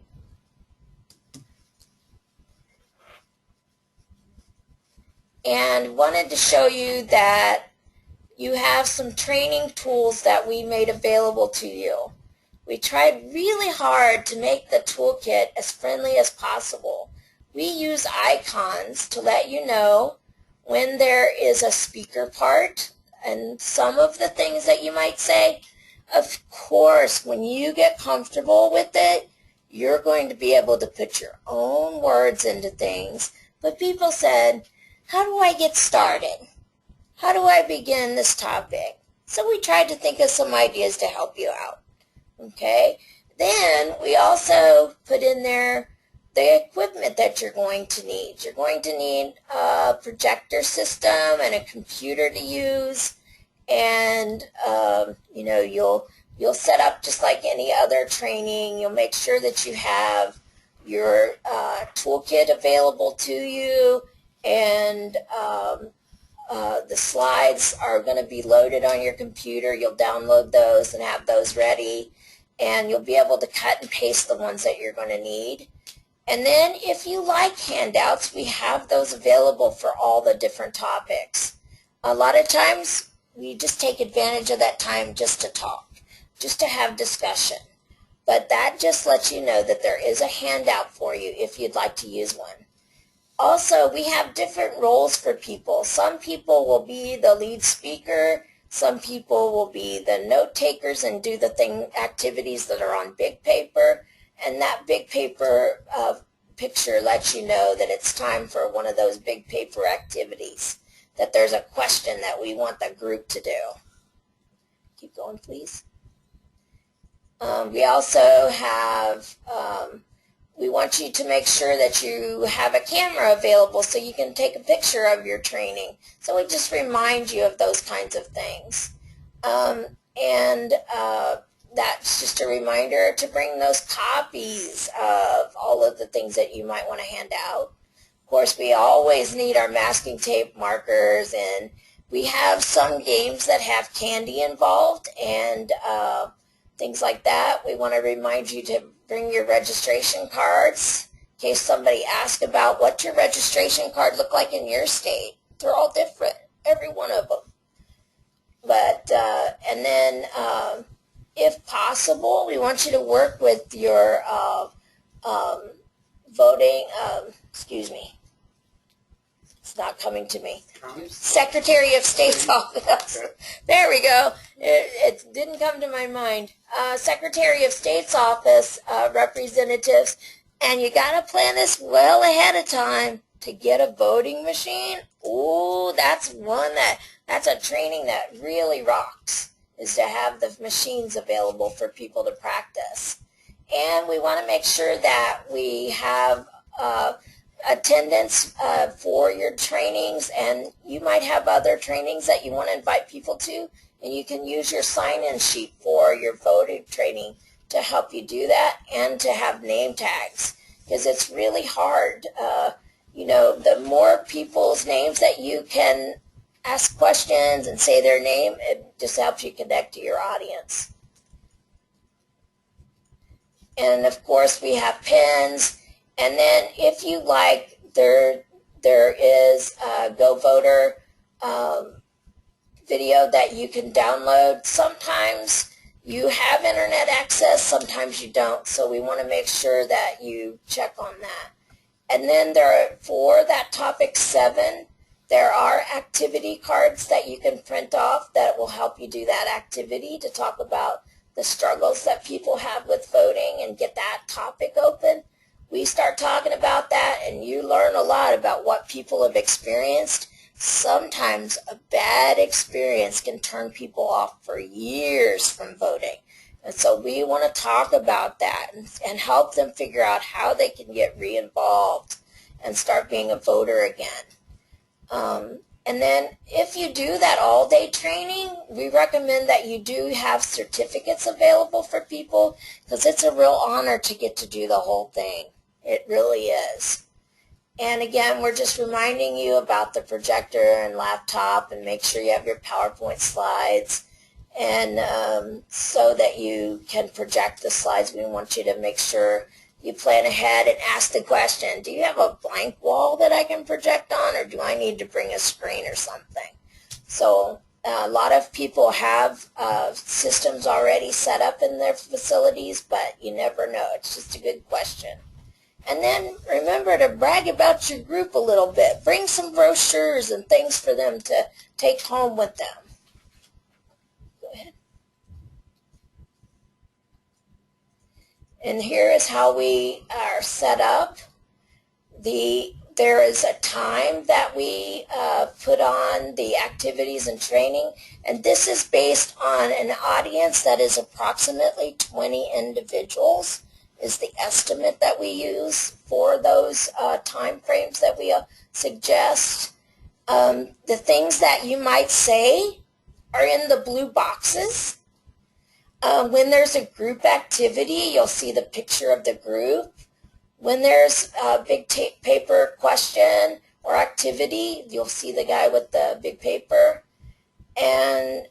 And wanted to show you that you have some training tools that we made available to you. We tried really hard to make the toolkit as friendly as possible. We use icons to let you know when there is a speaker part and some of the things that you might say. Of course, when you get comfortable with it, you're going to be able to put your own words into things. But people said, how do I get started? How do I begin this topic? So we tried to think of some ideas to help you out. Okay? Then we also put in there the equipment that you're going to need. You're going to need a projector system and a computer to use. And, you know, you'll set up just like any other training. You'll make sure that you have your toolkit available to you. And the slides are going to be loaded on your computer. You'll download those and have those ready. And you'll be able to cut and paste the ones that you're going to need. And then if you like handouts, we have those available for all the different topics. A lot of times we just take advantage of that time just to talk, just to have discussion. But that just lets you know that there is a handout for you if you'd like to use one. Also, we have different roles for people. Some people will be the lead speaker. Some people will be the note takers and do the activities that are on big paper. And that big paper picture lets you know that it's time for one of those big paper activities, that there's a question that we want the group to do. Keep going, please. We also have, we want you to make sure that you have a camera available so you can take a picture of your training. So we just remind you of those kinds of things. That's just a reminder to bring those copies of all of the things that you might want to hand out. Of course, we always need our masking tape, markers, and we have some games that have candy involved and things like that. We want to remind you to bring your registration cards in case somebody asks about what your registration card looked like in your state. They're all different, every one of them. But, and then if possible, we want you to work with your voting, excuse me, it's not coming to me, Secretary of State's office. There we go. It didn't come to my mind. Secretary of State's office representatives, and you got to plan this well ahead of time to get a voting machine. Ooh, that's a training that really rocks. is to have the machines available for people to practice. And we want to make sure that we have attendance for your trainings, and you might have other trainings that you want to invite people to, and you can use your sign-in sheet for your voting training to help you do that, and to have name tags, because it's really hard. You know, the more people's names that you can ask questions and say their name, it just helps you connect to your audience. And of course we have pins, and then if you like, there is a Go Voter video that you can download. Sometimes you have internet access, sometimes you don't, so we want to make sure that you check on that. And then for that topic 7, there are activity cards that you can print off that will help you do that activity, to talk about the struggles that people have with voting and get that topic open. We start talking about that, and you learn a lot about what people have experienced. Sometimes a bad experience can turn people off for years from voting. And so we want to talk about that and help them figure out how they can get re-involved and start being a voter again. And then if you do that all-day training, we recommend that you do have certificates available for people, because it's a real honor to get to do the whole thing. It really is. And again, we're just reminding you about the projector and laptop, and make sure you have your PowerPoint slides, and so that you can project the slides. We want you to make sure you plan ahead and ask the question, do you have a blank wall that I can project on, or do I need to bring a screen or something? So a lot of people have systems already set up in their facilities, but you never know. It's just a good question. And then remember to brag about your group a little bit. Bring some brochures and things for them to take home with them. Go ahead. And here is how we are set up. There is a time that we put on the activities and training, and this is based on an audience that is approximately 20 individuals, is the estimate that we use for those time frames that we suggest. The things that you might say are in the blue boxes. When there's a group activity, you'll see the picture of the group. When there's a big paper question or activity, you'll see the guy with the big paper. And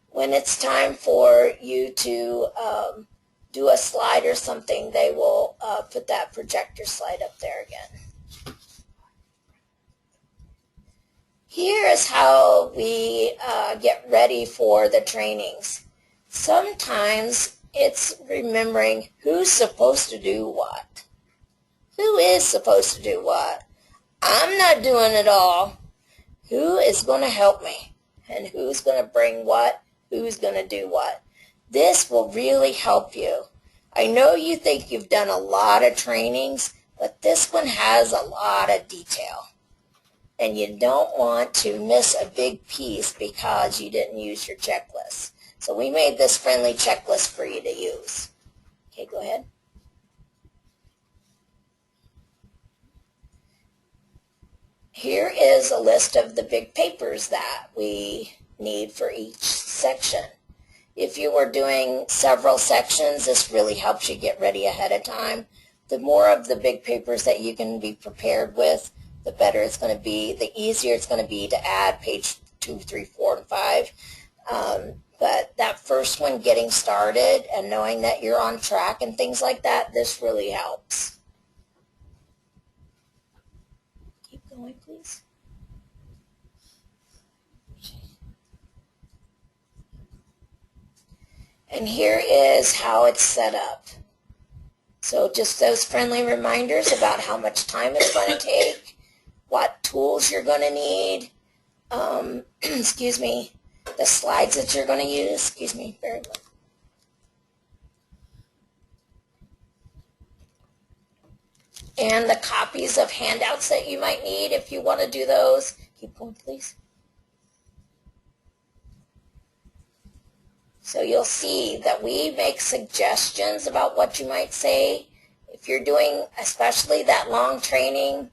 when it's time for you to do a slide or something, they will put that projector slide up there again. Here is how we get ready for the trainings. Sometimes it's remembering who's supposed to do what. Who is supposed to do what? I'm not doing it all. Who is going to help me? And who's going to bring what? Who's going to do what? This will really help you. I know you think you've done a lot of trainings, but this one has a lot of detail. And you don't want to miss a big piece because you didn't use your checklist. So we made this friendly checklist for you to use. Okay, go ahead. Here is a list of the big papers that we need for each section. If you were doing several sections, this really helps you get ready ahead of time. The more of the big papers that you can be prepared with, the better it's going to be, the easier it's going to be to add page 2, 3, 4, and 5. But that first one, getting started and knowing that you're on track and things like that, this really helps. Keep going, please. And here is how it's set up. So just those friendly reminders about how much time it's going to take, what tools you're going to need, excuse me, the slides that you're going to use, excuse me, very well. And the copies of handouts that you might need if you want to do those. Keep going, please. So you'll see that we make suggestions about what you might say. If you're doing especially that long training,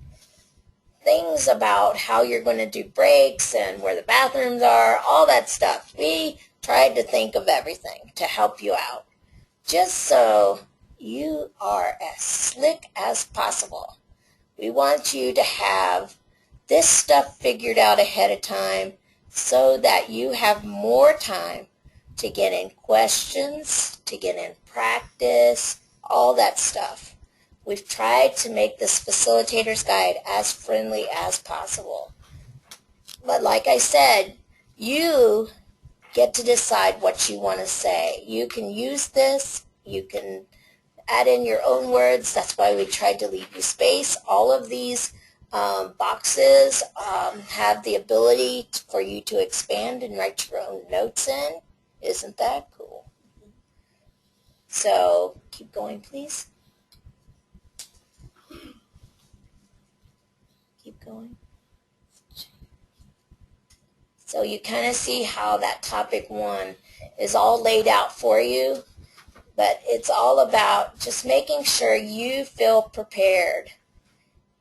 things about how you're going to do breaks and where the bathrooms are, all that stuff. We tried to think of everything to help you out, just so you are as slick as possible. We want you to have this stuff figured out ahead of time so that you have more time to get in questions, to get in practice, all that stuff. We've tried to make this facilitator's guide as friendly as possible. But like I said, you get to decide what you want to say. You can use this. You can add in your own words. That's why we tried to leave you space. All of these boxes have the ability for you to expand and write your own notes in. Isn't that cool? So keep going, please. Keep going. So you kind of see how that topic 1 is all laid out for you, but it's all about just making sure you feel prepared.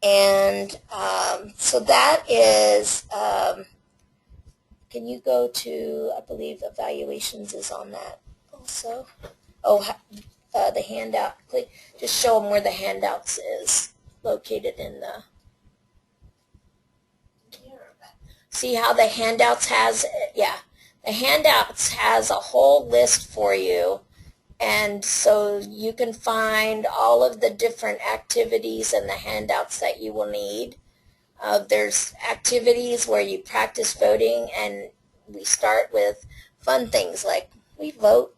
And so that is, can you go to, I believe evaluations is on that also. Oh, the handout, just show them where the handouts is located in the, see how the handouts has, yeah, the handouts has a whole list for you, and so you can find all of the different activities and the handouts that you will need. There's activities where you practice voting, and we start with fun things like we vote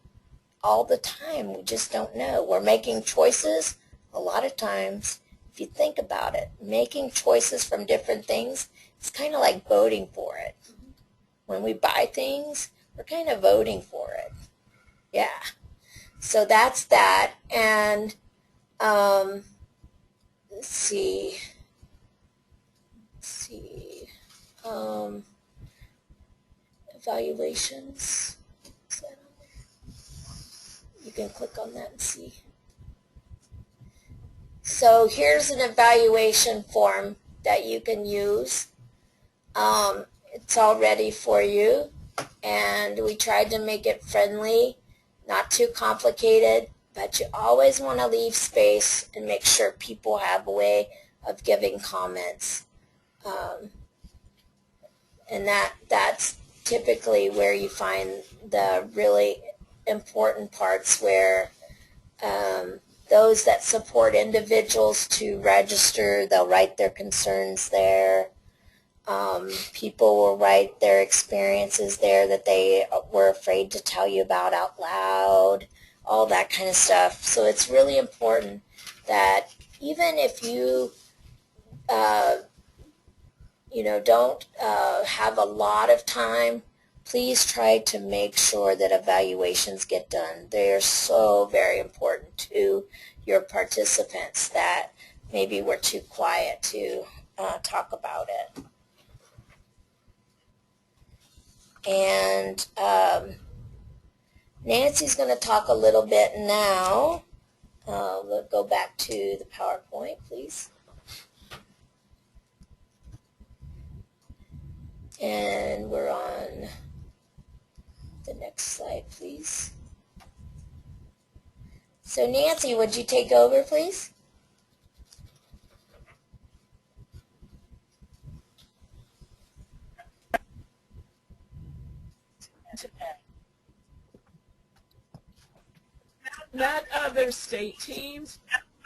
all the time. We just don't know. We're making choices a lot of times. If you think about it, making choices from different things, it's kind of like voting for it. When we buy things, we're kind of voting for it. Yeah. So that's that. And let's see. Evaluations. Is that on there? You can click on that and see. So here's an evaluation form that you can use. It's all ready for you, and we tried to make it friendly, not too complicated, but you always want to leave space and make sure people have a way of giving comments. And that's typically where you find the really important parts, where those that support individuals to register, they'll write their concerns there. People will write their experiences there that they were afraid to tell you about out loud, all that kind of stuff. So it's really important that even if you don't have a lot of time, please try to make sure that evaluations get done. They're so very important to your participants that maybe we're too quiet to talk about it. And Nancy's going to talk a little bit now. We'll go back to the PowerPoint, please. And we're on the next slide, please. So Nancy, would you take over, please? Not other state teams,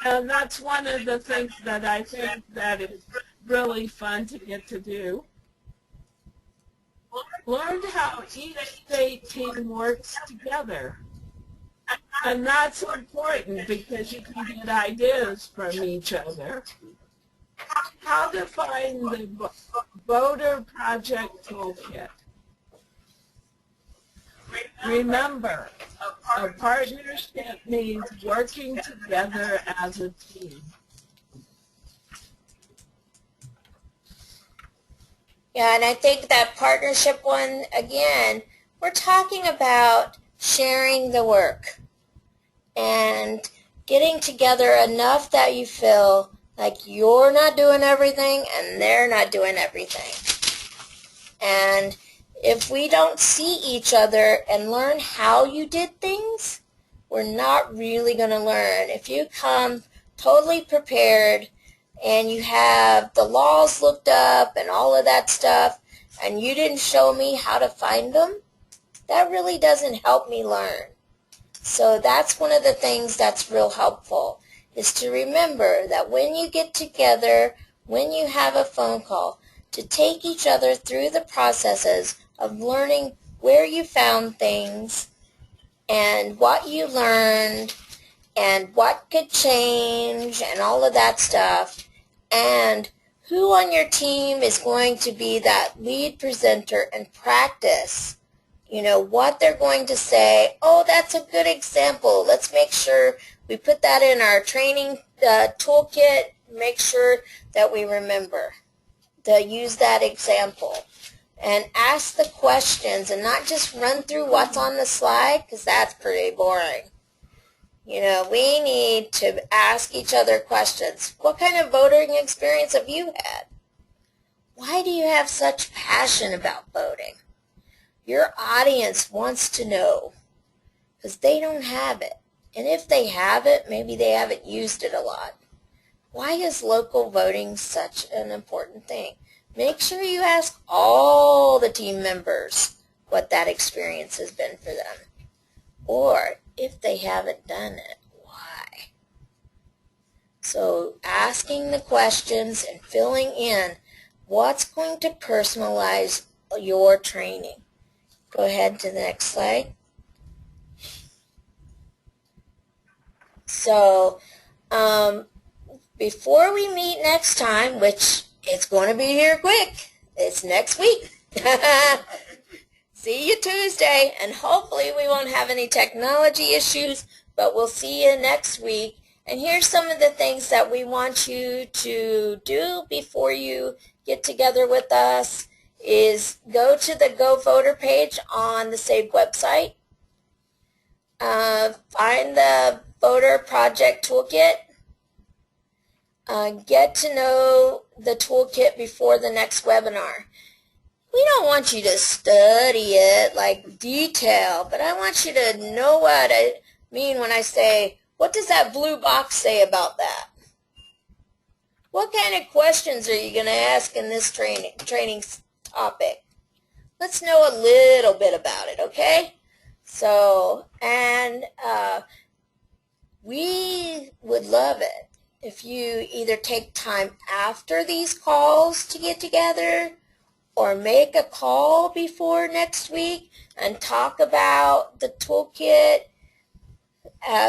and that's one of the things that I think that is really fun to get to do. Learn how each state team works together. And that's important because you can get ideas from each other. How to find the voter project toolkit. Remember, a partnership means working together as a team. Yeah, and I think that partnership one, again, we're talking about sharing the work and getting together enough that you feel like you're not doing everything and they're not doing everything. And if we don't see each other and learn how you did things, we're not really going to learn. If you come totally prepared and you have the laws looked up and all of that stuff, and you didn't show me how to find them, that really doesn't help me learn. So that's one of the things that's real helpful, is to remember that when you get together, when you have a phone call, to take each other through the processes of learning where you found things and what you learned and what could change and all of that stuff, and who on your team is going to be that lead presenter and practice, what they're going to say. Oh, that's a good example. Let's make sure we put that in our training toolkit, make sure that we remember to use that example. And ask the questions and not just run through what's on the slide, because that's pretty boring. We need to ask each other questions. What kind of voting experience have you had? Why do you have such passion about voting? Your audience wants to know, because they don't have it. And if they have it, maybe they haven't used it a lot. Why is local voting such an important thing? Make sure you ask all the team members what that experience has been for them. Or if they haven't done it, why? So asking the questions and filling in what's going to personalize your training. Go ahead to the next slide. So before we meet next time, which it's going to be here quick, it's next week. See you Tuesday, and hopefully we won't have any technology issues, but we'll see you next week. And here's some of the things that we want you to do before you get together with us is go to the Go Voter page on the SAVE website. Find the Voter Project Toolkit. Get to know the toolkit before the next webinar. We don't want you to study it like detail, but I want you to know what I mean when I say, what does that blue box say about that? What kind of questions are you going to ask in this training topic? Let's know a little bit about it, okay? So, and we would love it if you either take time after these calls to get together or make a call before next week and talk about the toolkit.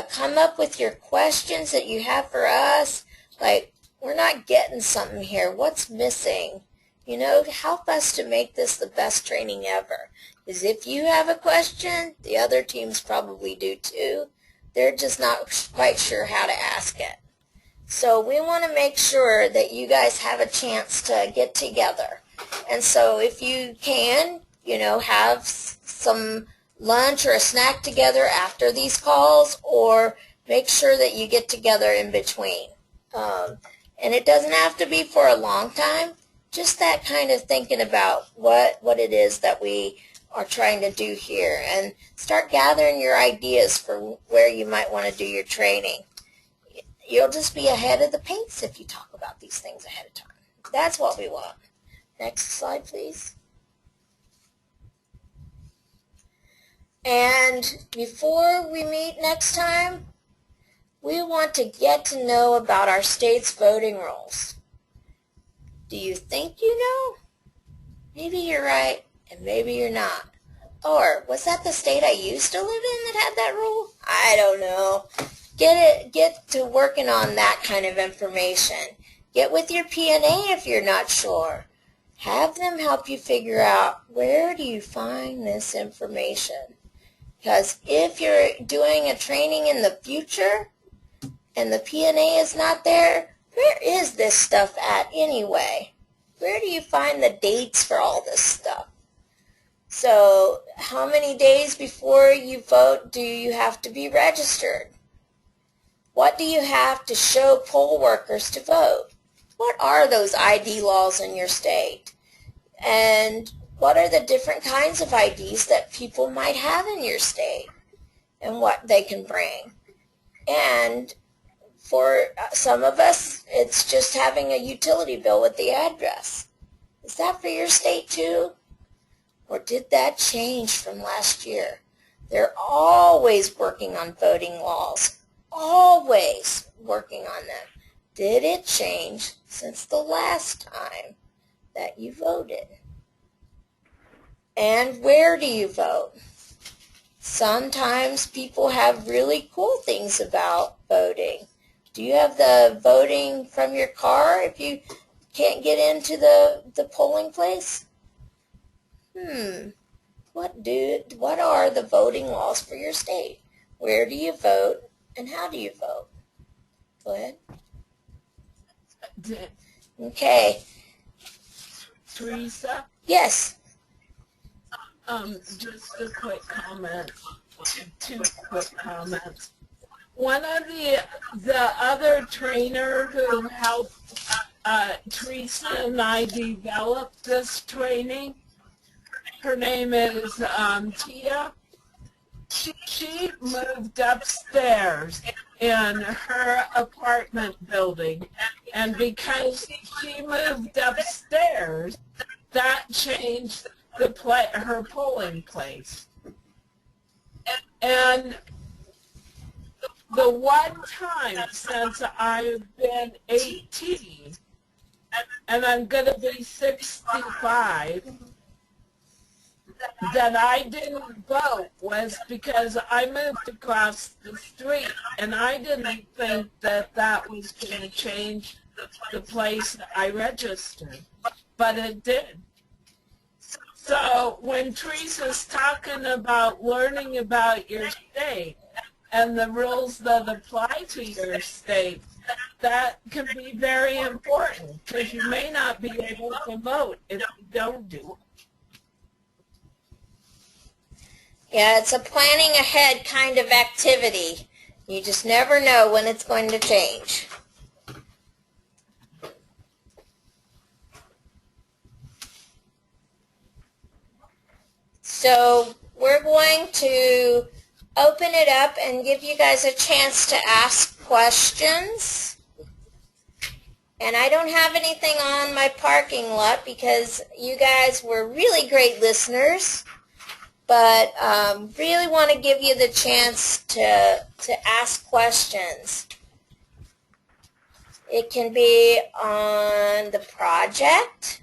Come up with your questions that you have for us. Like, we're not getting something here. What's missing? Help us to make this the best training ever. Because if you have a question, the other teams probably do too. They're just not quite sure how to ask it. So we want to make sure that you guys have a chance to get together. And so if you can, have some lunch or a snack together after these calls, or make sure that you get together in between. And it doesn't have to be for a long time, just that kind of thinking about what it is that we are trying to do here, and start gathering your ideas for where you might want to do your training. You'll just be ahead of the pace if you talk about these things ahead of time. That's what we want. Next slide, please. And before we meet next time, we want to get to know about our state's voting rules. Do you think you know? Maybe you're right, and maybe you're not. Or, was that the state I used to live in that had that rule? I don't know. Get to working on that kind of information. Get with your PNA if you're not sure. Have them help you figure out, where do you find this information? Because if you're doing a training in the future and the PNA is not there, where is this stuff at anyway? Where do you find the dates for all this stuff? So how many days before you vote do you have to be registered? What do you have to show poll workers to vote? What are those ID laws in your state? And what are the different kinds of IDs that people might have in your state and what they can bring? And for some of us, it's just having a utility bill with the address. Is that for your state too? Or did that change from last year? They're always working on voting laws, always working on them. Did it change since the last time that you voted? And where do you vote? Sometimes people have really cool things about voting. Do you have the voting from your car if you can't get into the polling place? What are the voting laws for your state? Where do you vote and how do you vote? Go ahead. Okay. Teresa? Yes. Just a quick comment, 2 quick comments. One of the other trainer who helped Teresa and I develop this training, her name is Tia. She moved upstairs in her apartment building, and because she moved upstairs, that changed her polling place. And the one time since I've been 18, and I'm going to be 65, that I didn't vote was because I moved across the street, and I didn't think that that was going to change the place I registered, but it did. So when Teresa's talking about learning about your state and the rules that apply to your state, that can be very important because you may not be able to vote if you don't do it. Yeah, it's a planning ahead kind of activity. You just never know when it's going to change. So we're going to open it up and give you guys a chance to ask questions. And I don't have anything on my parking lot because you guys were really great listeners. But really want to give you the chance to ask questions. It can be on the project.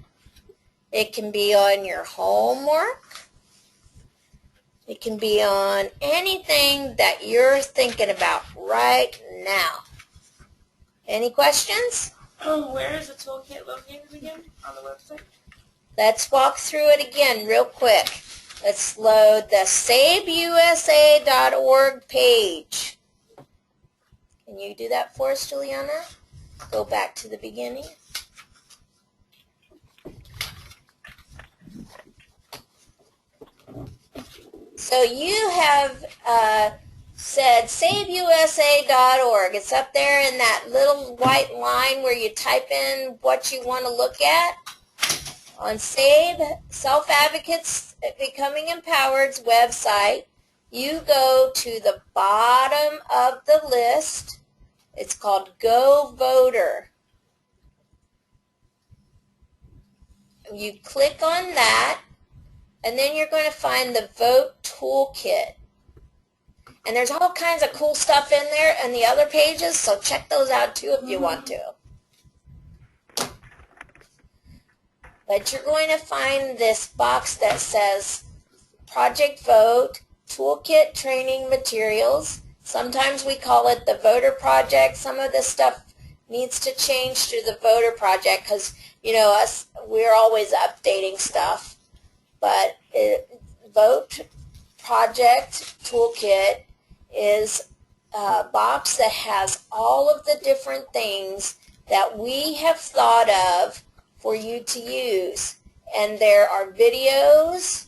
It can be on your homework. It can be on anything that you're thinking about right now. Any questions? Where is the toolkit located again on the website? Let's walk through it again real quick. Let's load the SaveUSA.org page. Can you do that for us, Juliana? Go back to the beginning. So you have said SaveUSA.org. It's up there in that little white line where you type in what you want to look at. On Save Self-Advocates Becoming Empowered's website, you go to the bottom of the list. It's called Go Voter. You click on that, and then you're going to find the Vote Toolkit. And there's all kinds of cool stuff in there and the other pages, so check those out too if you want to. But you're going to find this box that says Project Vote, Toolkit Training Materials. Sometimes we call it the Voter Project. Some of this stuff needs to change to the Voter Project because, you know, we're always updating stuff. But Vote Project Toolkit is a box that has all of the different things that we have thought of for you to use. And there are videos,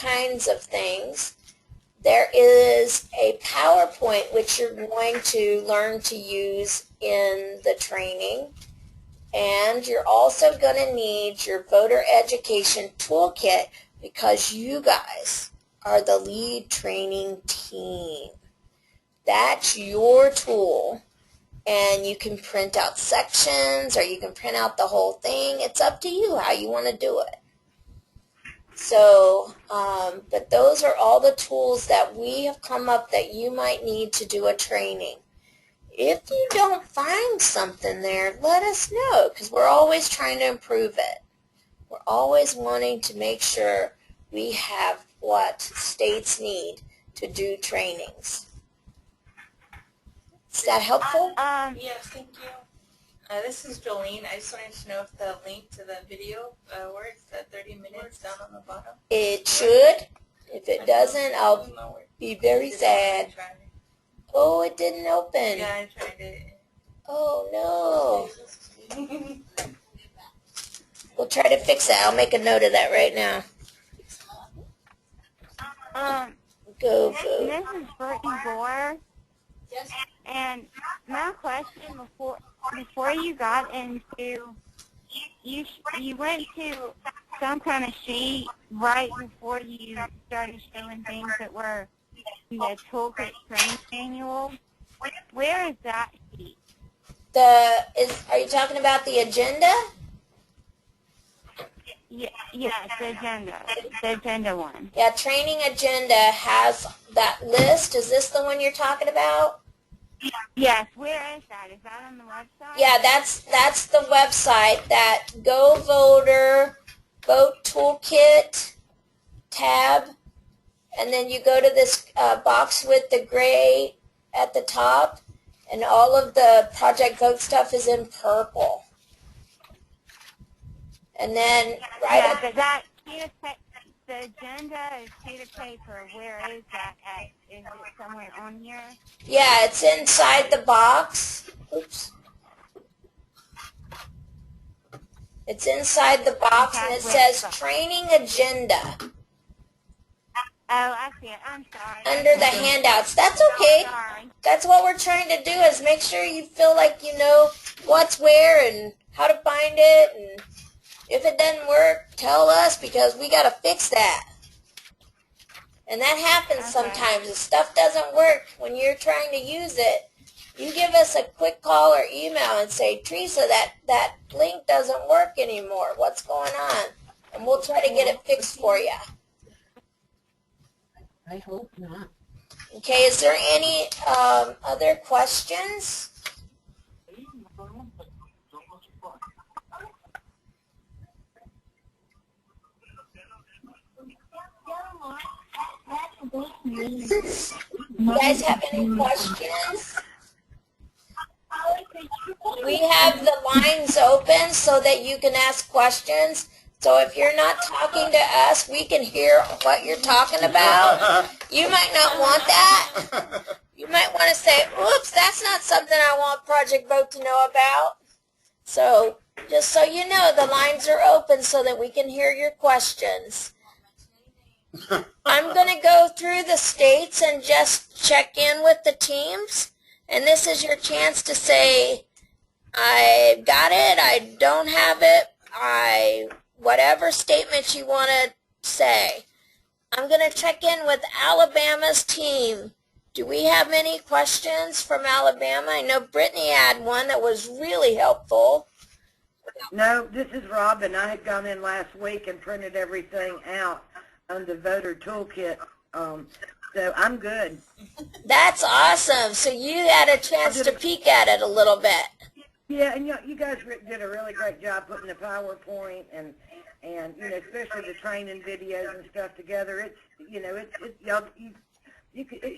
kinds of things. There is a PowerPoint which you're going to learn to use in the training. And you're also going to need your voter education toolkit because you guys are the lead training team. That's your tool. And you can print out sections or you can print out the whole thing. It's up to you how you want to do it. So, but those are all the tools that we have come up that you might need to do a training. If you don't find something there, let us know because we're always trying to improve it. We're always wanting to make sure we have what states need to do trainings. Is that helpful? Yes, thank you. This is Jolene. I just wanted to know if the link to the video works at 30 minutes down on the bottom. It should. If it doesn't, I'll be very sad. Oh, it didn't open. Yeah, I tried it. Oh, no. We'll try to fix it. I'll make a note of that right now. Go vote. This is Brittany Gore. Yes. And my question before you got into, you went to some kind of sheet right before you started showing things that were the toolkit training manual. Where is that sheet? Are you talking about the agenda? Yes, the agenda one. Yeah, training agenda has that list. Is this the one you're talking about? Yes, where is that? Is that on the website? Yeah, that's the website, that Go Voter Vote Toolkit tab, and then you go to this box with the gray at the top, and all of the Project Vote stuff is in purple. And then that the agenda is sheet of paper. Where is that at? Is it somewhere on here? Yeah, it's inside the box. Oops. It's inside the box, and it says Training Agenda. Oh, I see it. I'm sorry. Under the handouts. That's okay. That's what we're trying to do, is make sure you feel like you know what's where and how to find it. And if it doesn't work, tell us because we got to fix that. And that happens sometimes. If stuff doesn't work when you're trying to use it, you give us a quick call or email and say, Teresa, that link doesn't work anymore. What's going on? And we'll try to get it fixed for you. I hope not. Okay, is there any other questions? You guys have any questions? We have the lines open so that you can ask questions. So if you're not talking to us, we can hear what you're talking about. You might not want that. You might want to say, oops, that's not something I want Project Vote to know about. So just so you know, the lines are open so that we can hear your questions. I'm going to go through the states and just check in with the teams. And this is your chance to say, I got it, I don't have it, whatever statement you want to say. I'm going to check in with Alabama's team. Do we have any questions from Alabama? I know Brittany had one that was really helpful. No, this is Robin. I had gone in last week and printed everything out on the voter toolkit, so I'm good. That's awesome. So you had a chance to peek at it a little bit. Yeah, and you guys did a really great job putting the PowerPoint and you know, especially the training videos and stuff together. It's, you know, it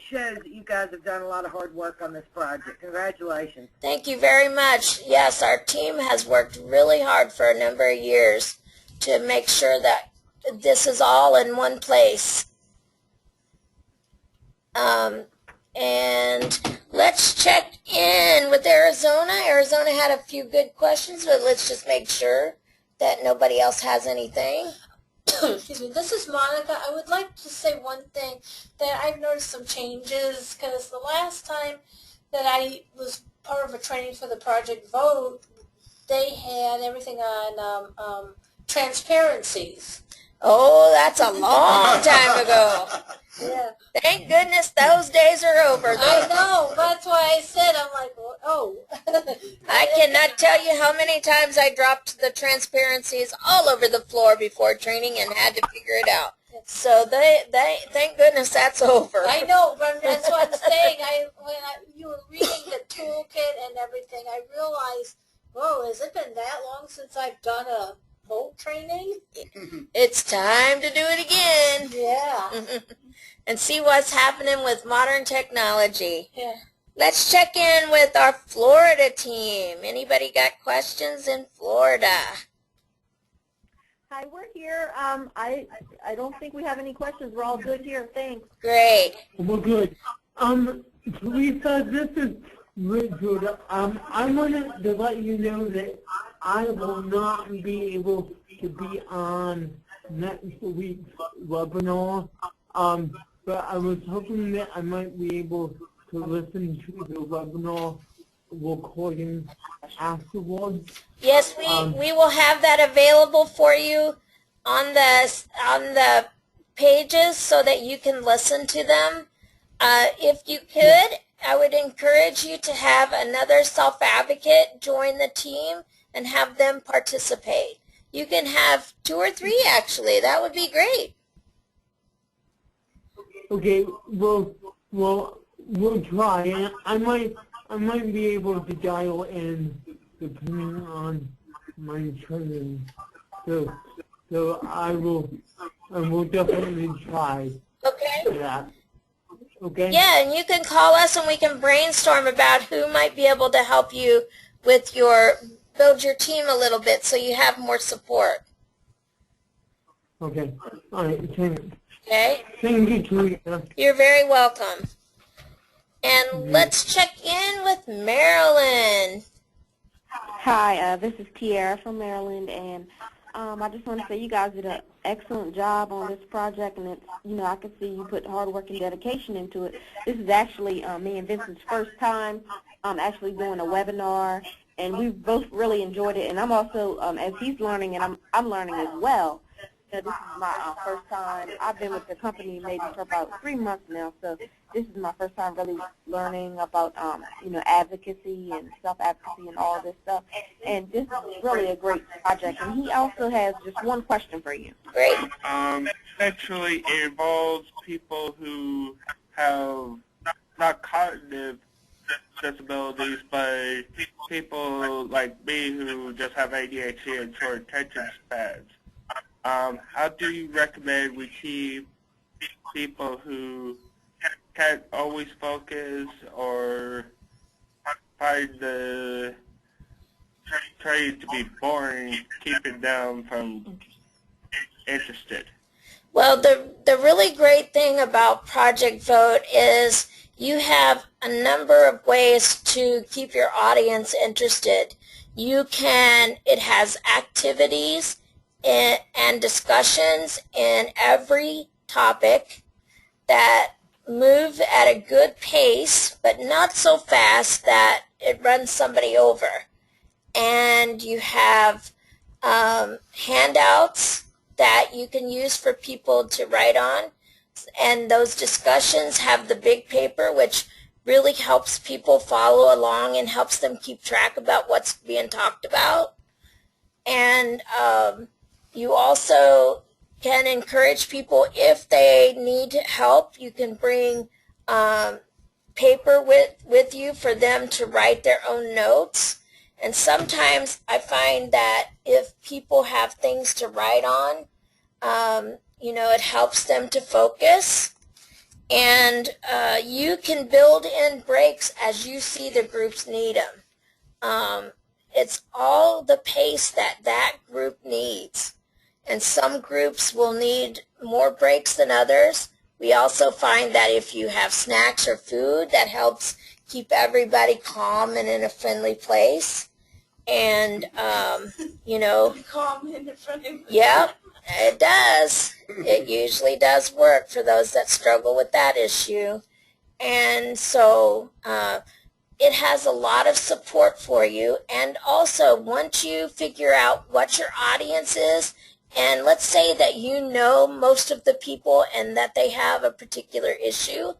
shows that you guys have done a lot of hard work on this project. Congratulations. Thank you very much. Yes, our team has worked really hard for a number of years to make sure that this is all in one place. And let's check in with Arizona. Arizona had a few good questions, but let's just make sure that nobody else has anything. excuse me, this is Monica. I would like to say one thing, that I've noticed some changes, because the last time that I was part of a training for the Project Vote, they had everything on transparencies. Oh, that's a long time ago. Yeah. Thank goodness those days are over. I know. That's why I said, I'm like, oh. I cannot tell you how many times I dropped the transparencies all over the floor before training and had to figure it out. So thank goodness that's over. I know, but that's what I'm saying. When you were reading the toolkit and everything, I realized, whoa, has it been that long since I've done a vote training? It's time to do it again. Yeah. And see what's happening with modern technology. Yeah. Let's check in with our Florida team. Anybody got questions in Florida? Hi, we're here. I don't think we have any questions. We're all good here. Thanks. Great. We're good. Teresa, this is Richard. I wanted to let you know that I will not be able to be on next week's webinar. But I was hoping that I might be able to listen to the webinar recording afterwards. Yes, we will have that available for you on the pages so that you can listen to them. If you could, I would encourage you to have another self-advocate join the team and have them participate. You can have 2 or 3 actually. That would be great. Okay, we'll try. I might be able to dial in depending on my training. So I will definitely try. Okay. that. Okay? Yeah, and you can call us and we can brainstorm about who might be able to help you with build your team a little bit so you have more support. Okay. All right. Thanks. Okay? Thank you, Teresa. You're very welcome. And let's check in with Marilyn. Hi, this is Tiara from Maryland, and I just want to say you guys did an excellent job on this project, and it's, I can see you put hard work and dedication into it. This is actually me and Vincent's first time actually doing a webinar, and we both really enjoyed it. And I'm also, as he's learning, and I'm learning as well. This is my first time. I've been with the company maybe for about 3 months now, so this is my first time really learning about, advocacy and self-advocacy and all this stuff. And this is really a great project. And he also has just one question for you. Great. Actually, it involves people who have not cognitive disabilities, but people like me who just have ADHD and short attention spans. How do you recommend we keep people who can't always focus or find the training to be boring, keeping them from interested? Well, the really great thing about Project Vote is you have a number of ways to keep your audience interested. It has activities and discussions in every topic that move at a good pace, but not so fast that it runs somebody over. And you have handouts that you can use for people to write on. And those discussions have the big paper, which really helps people follow along and helps them keep track about what's being talked about. And you also can encourage people, if they need help, you can bring paper with you for them to write their own notes. And sometimes I find that if people have things to write on, it helps them to focus. And you can build in breaks as you see the groups need them. It's all the pace that group needs. And some groups will need more breaks than others. We also find that if you have snacks or food, that helps keep everybody calm and in a friendly place. And, Calm and in a friendly place. Yeah. It does. It usually does work for those that struggle with that issue. And so it has a lot of support for you. And also, once you figure out what your audience is, and let's say that you know most of the people and that they have a particular issue,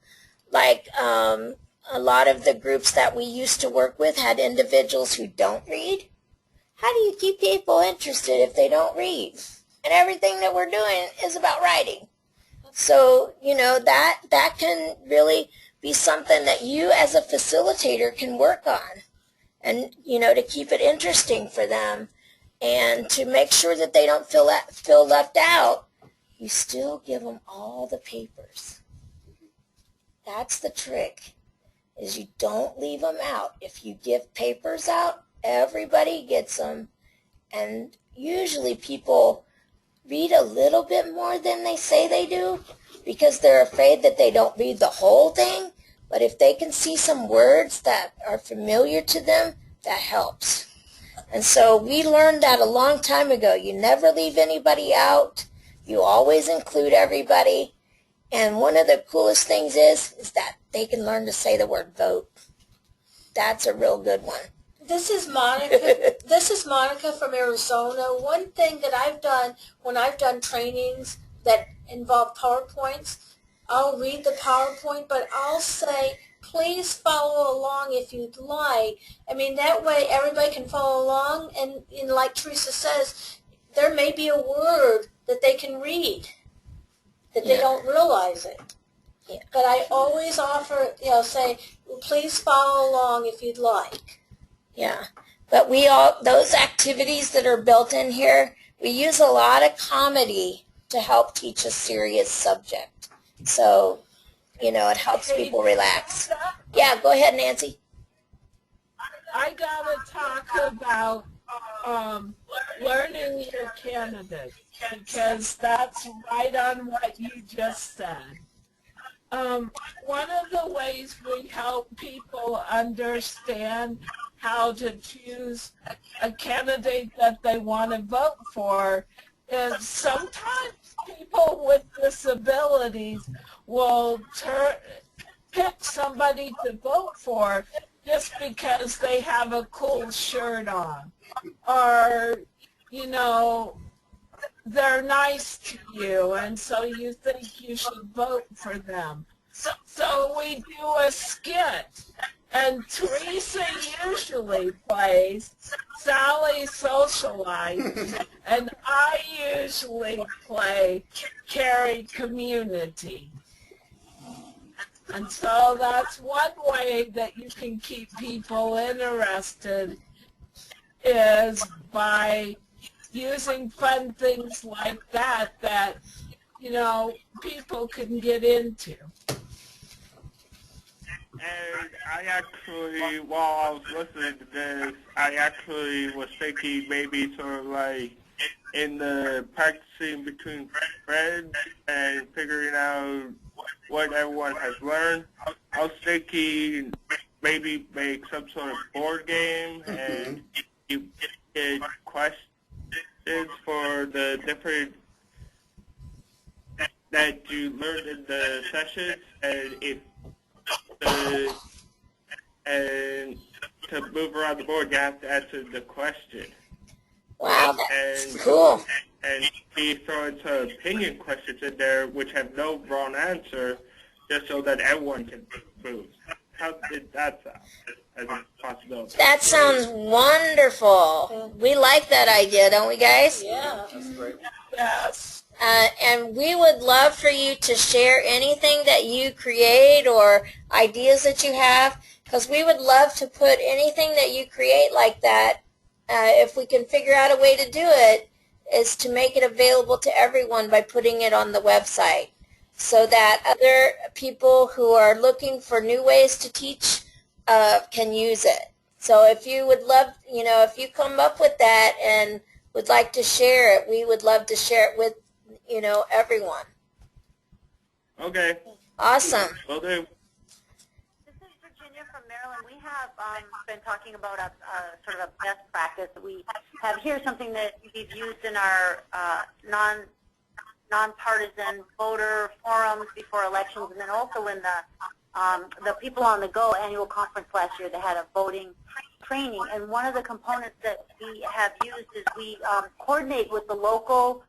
like a lot of the groups that we used to work with had individuals who don't read. How do you keep people interested if they don't read? And everything that we're doing is about writing. So, you know, that can really be something that you as a facilitator can work on. And, you know, to keep it interesting for them and to make sure that they don't feel left out, you still give them all the papers. That's the trick, is you don't leave them out. If you give papers out, everybody gets them. And usually people read a little bit more than they say they do because they're afraid that they don't read the whole thing. But if they can see some words that are familiar to them, that helps. And so we learned that a long time ago. You never leave anybody out. You always include everybody. And one of the coolest things is that they can learn to say the word vote. That's a real good one. This is Monica. This is Monica from Arizona. One thing that I've done when I've done trainings that involve PowerPoints, I'll read the PowerPoint, but I'll say, please follow along if you'd like. I mean, that way everybody can follow along, and like Teresa says, there may be a word that they can read that they don't realize it. Yeah. But I always offer, say, please follow along if you'd like. Yeah, but those activities that are built in here, we use a lot of comedy to help teach a serious subject. So, you know, it helps people relax. Yeah, go ahead, Nancy. I got to talk about learning your candidates, because that's right on what you just said. One of the ways we help people understand how to choose a candidate that they want to vote for is sometimes people with disabilities will pick somebody to vote for just because they have a cool shirt on, or, you know, they're nice to you, and so you think you should vote for them. So we do a skit, and Teresa usually plays Sally Socialite, and I usually play Carrie Community. And so that's one way that you can keep people interested, is by using fun things like that, you know, people can get into. And I actually, while I was listening to this, I actually was thinking maybe sort of like in the practicing between friends and figuring out what everyone has learned, I was thinking maybe make some sort of board game and you get questions for the different that you learned in the sessions, and and to move around the board, you have to answer the question. Wow, that's cool. And be throwing some opinion questions in there which have no wrong answer, just so that everyone can move. How did that sound as a possibility? That sounds wonderful. We like that idea, don't we, guys? Yeah, that's great. Yes. And we would love for you to share anything that you create or ideas that you have, because we would love to put anything that you create like that, if we can figure out a way to do it, is to make it available to everyone by putting it on the website, so that other people who are looking for new ways to teach can use it. So if you would love, if you come up with that and would like to share it, we would love to share it with, everyone. Okay. Awesome. Will do. This is Virginia from Maryland. Marilyn, we have been talking about a sort of a best practice that we have here, something that we've used in our nonpartisan voter forums before elections, and then also in the People on the Go annual conference last year. They had a voting training, and one of the components that we have used is we coordinate with the local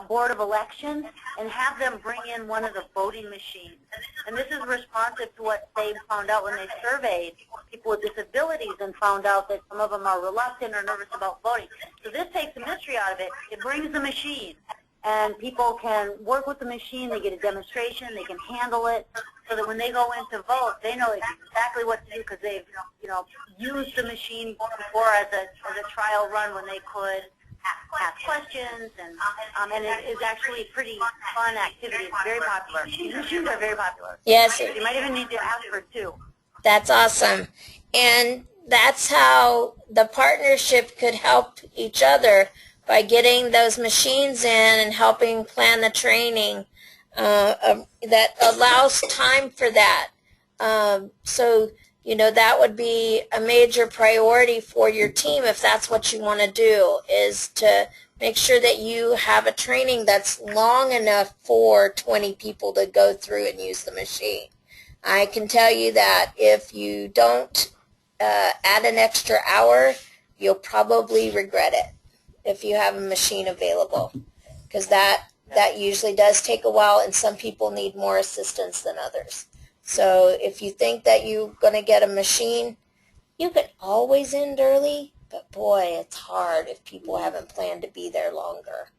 Board of Elections and have them bring in one of the voting machines. And this is responsive to what they found out when they surveyed people with disabilities and found out that some of them are reluctant or nervous about voting. So this takes the mystery out of it. It brings the machine, and people can work with the machine. They get a demonstration. They can handle it, so that when they go in to vote, they know exactly what to do because they've, used the machine before as a trial run when they could ask questions, and it is actually a pretty fun activity. It's very popular. These machines are very popular. Yes. You might even need to ask for two. That's awesome. And that's how the partnership could help each other, by getting those machines in and helping plan the training that allows time for that. So, that would be a major priority for your team if that's what you want to do, is to make sure that you have a training that's long enough for 20 people to go through and use the machine. I can tell you that if you don't add an extra hour, you'll probably regret it if you have a machine available, because that usually does take a while, and some people need more assistance than others. So if you think that you're going to get a machine, you can always end early, but boy, it's hard if people haven't planned to be there longer.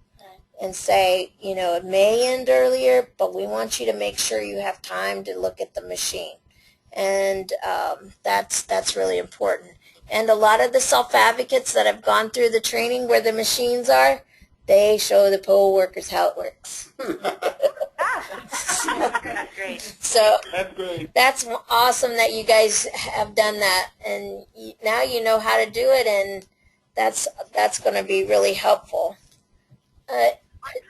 And say, it may end earlier, but we want you to make sure you have time to look at the machine. And that's really important. And a lot of the self-advocates that have gone through the training where the machines are, they show the poll workers how it works. That's great. So that's awesome that you guys have done that, and now you know how to do it, and that's going to be really helpful. Well,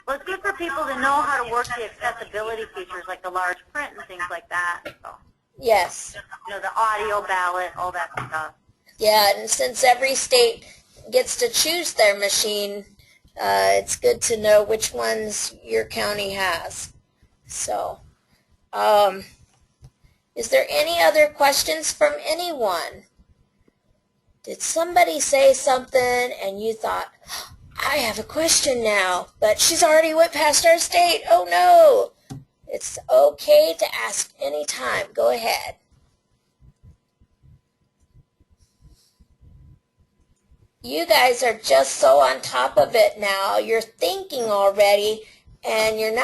it's good for people to know how to work the accessibility features like the large print and things like that. So, yes. The audio ballot, all that stuff. Yeah, and since every state gets to choose their machine, it's good to know which ones your county has. So, is there any other questions from anyone? Did somebody say something and you thought, I have a question now, but she's already went past our state? Oh no! It's okay to ask anytime. Go ahead. You guys are just so on top of it now. You're thinking already, and you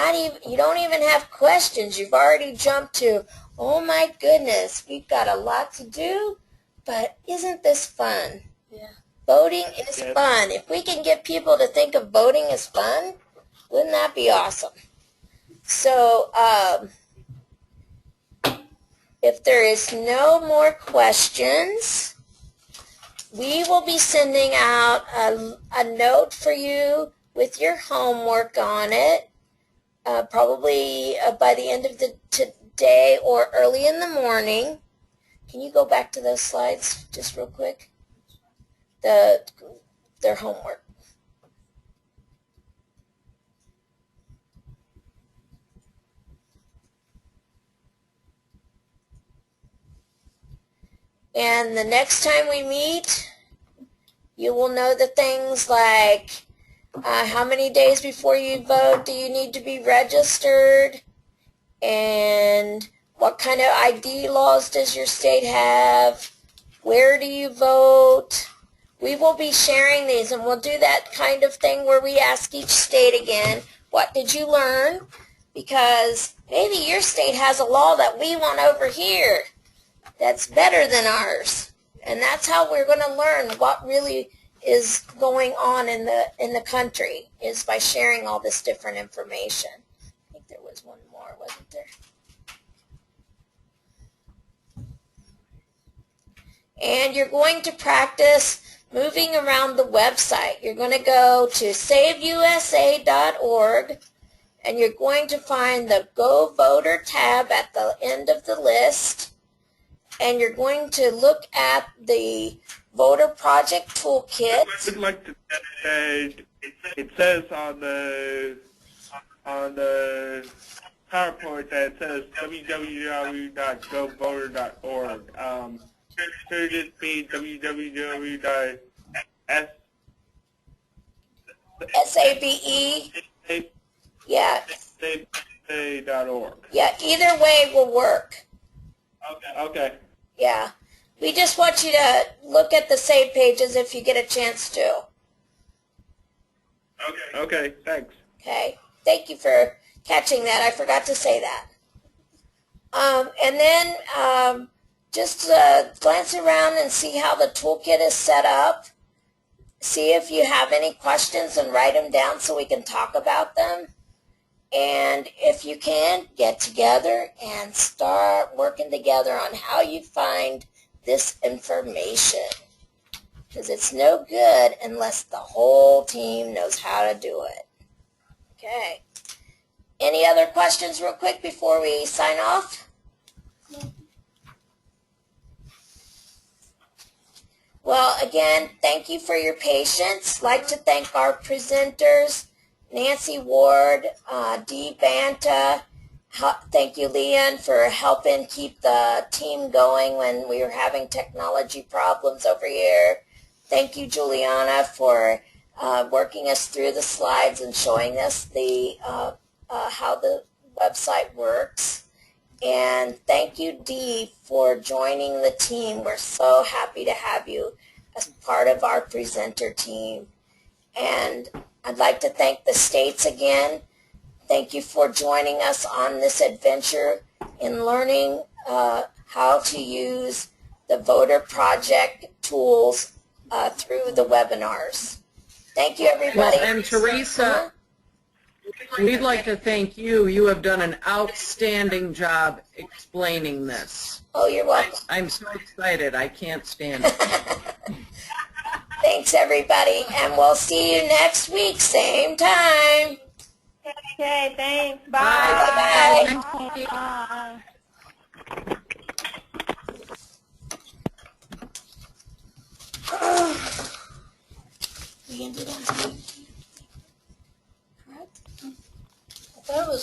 don't even have questions. You've already jumped to, oh my goodness, we've got a lot to do, but isn't this fun? Yeah. Voting is fun. If we can get people to think of voting as fun, wouldn't that be awesome? So, if there is no more questions, we will be sending out a note for you with your homework on it, probably by the end of the today or early in the morning. Can you go back to those slides just real quick? Their homework. And the next time we meet, you will know the things like how many days before you vote do you need to be registered, and what kind of ID laws does your state have, where do you vote. We will be sharing these, and we'll do that kind of thing where we ask each state again, what did you learn? Because maybe your state has a law that we want over here that's better than ours. And that's how we're going to learn what really is going on in the country, is by sharing all this different information. I think there was one more, wasn't there? And you're going to practice moving around the website. You're going to go to saveusa.org, and you're going to find the Go Voter tab at the end of the list. and you're going to look at the Voter Project Toolkit. I would like to say, it says on the PowerPoint that it says www.govoter.org. Should it be SABE? Yeah. SABE.org. Yeah, either way will work. Okay. Yeah. We just want you to look at the save pages if you get a chance to. Okay, thanks. Okay. Thank you for catching that. I forgot to say that. And then just glance around and see how the toolkit is set up. See if you have any questions and write them down so we can talk about them. And if you can, get together and start working together on how you find this information. Because it's no good unless the whole team knows how to do it. Okay. Any other questions real quick before we sign off? Well, again, thank you for your patience. I'd like to thank our presenters, Nancy Ward, Dee Banta. Thank you, Leon, for helping keep the team going when we were having technology problems over here. Thank you, Juliana, for working us through the slides and showing us the how the website works. And thank you, Dee, for joining the team. We're so happy to have you as part of our presenter team. And I'd like to thank the states again. Thank you for joining us on this adventure in learning how to use the Voter Project tools through the webinars. Thank you, everybody. Well, and Teresa, we'd like to thank you. You have done an outstanding job explaining this. Oh, you're welcome. I'm so excited. I can't stand it. Thanks, everybody, and we'll see you next week, same time. Okay, thanks. Bye. Bye. Bye. We ended on 19. Correct? I thought it was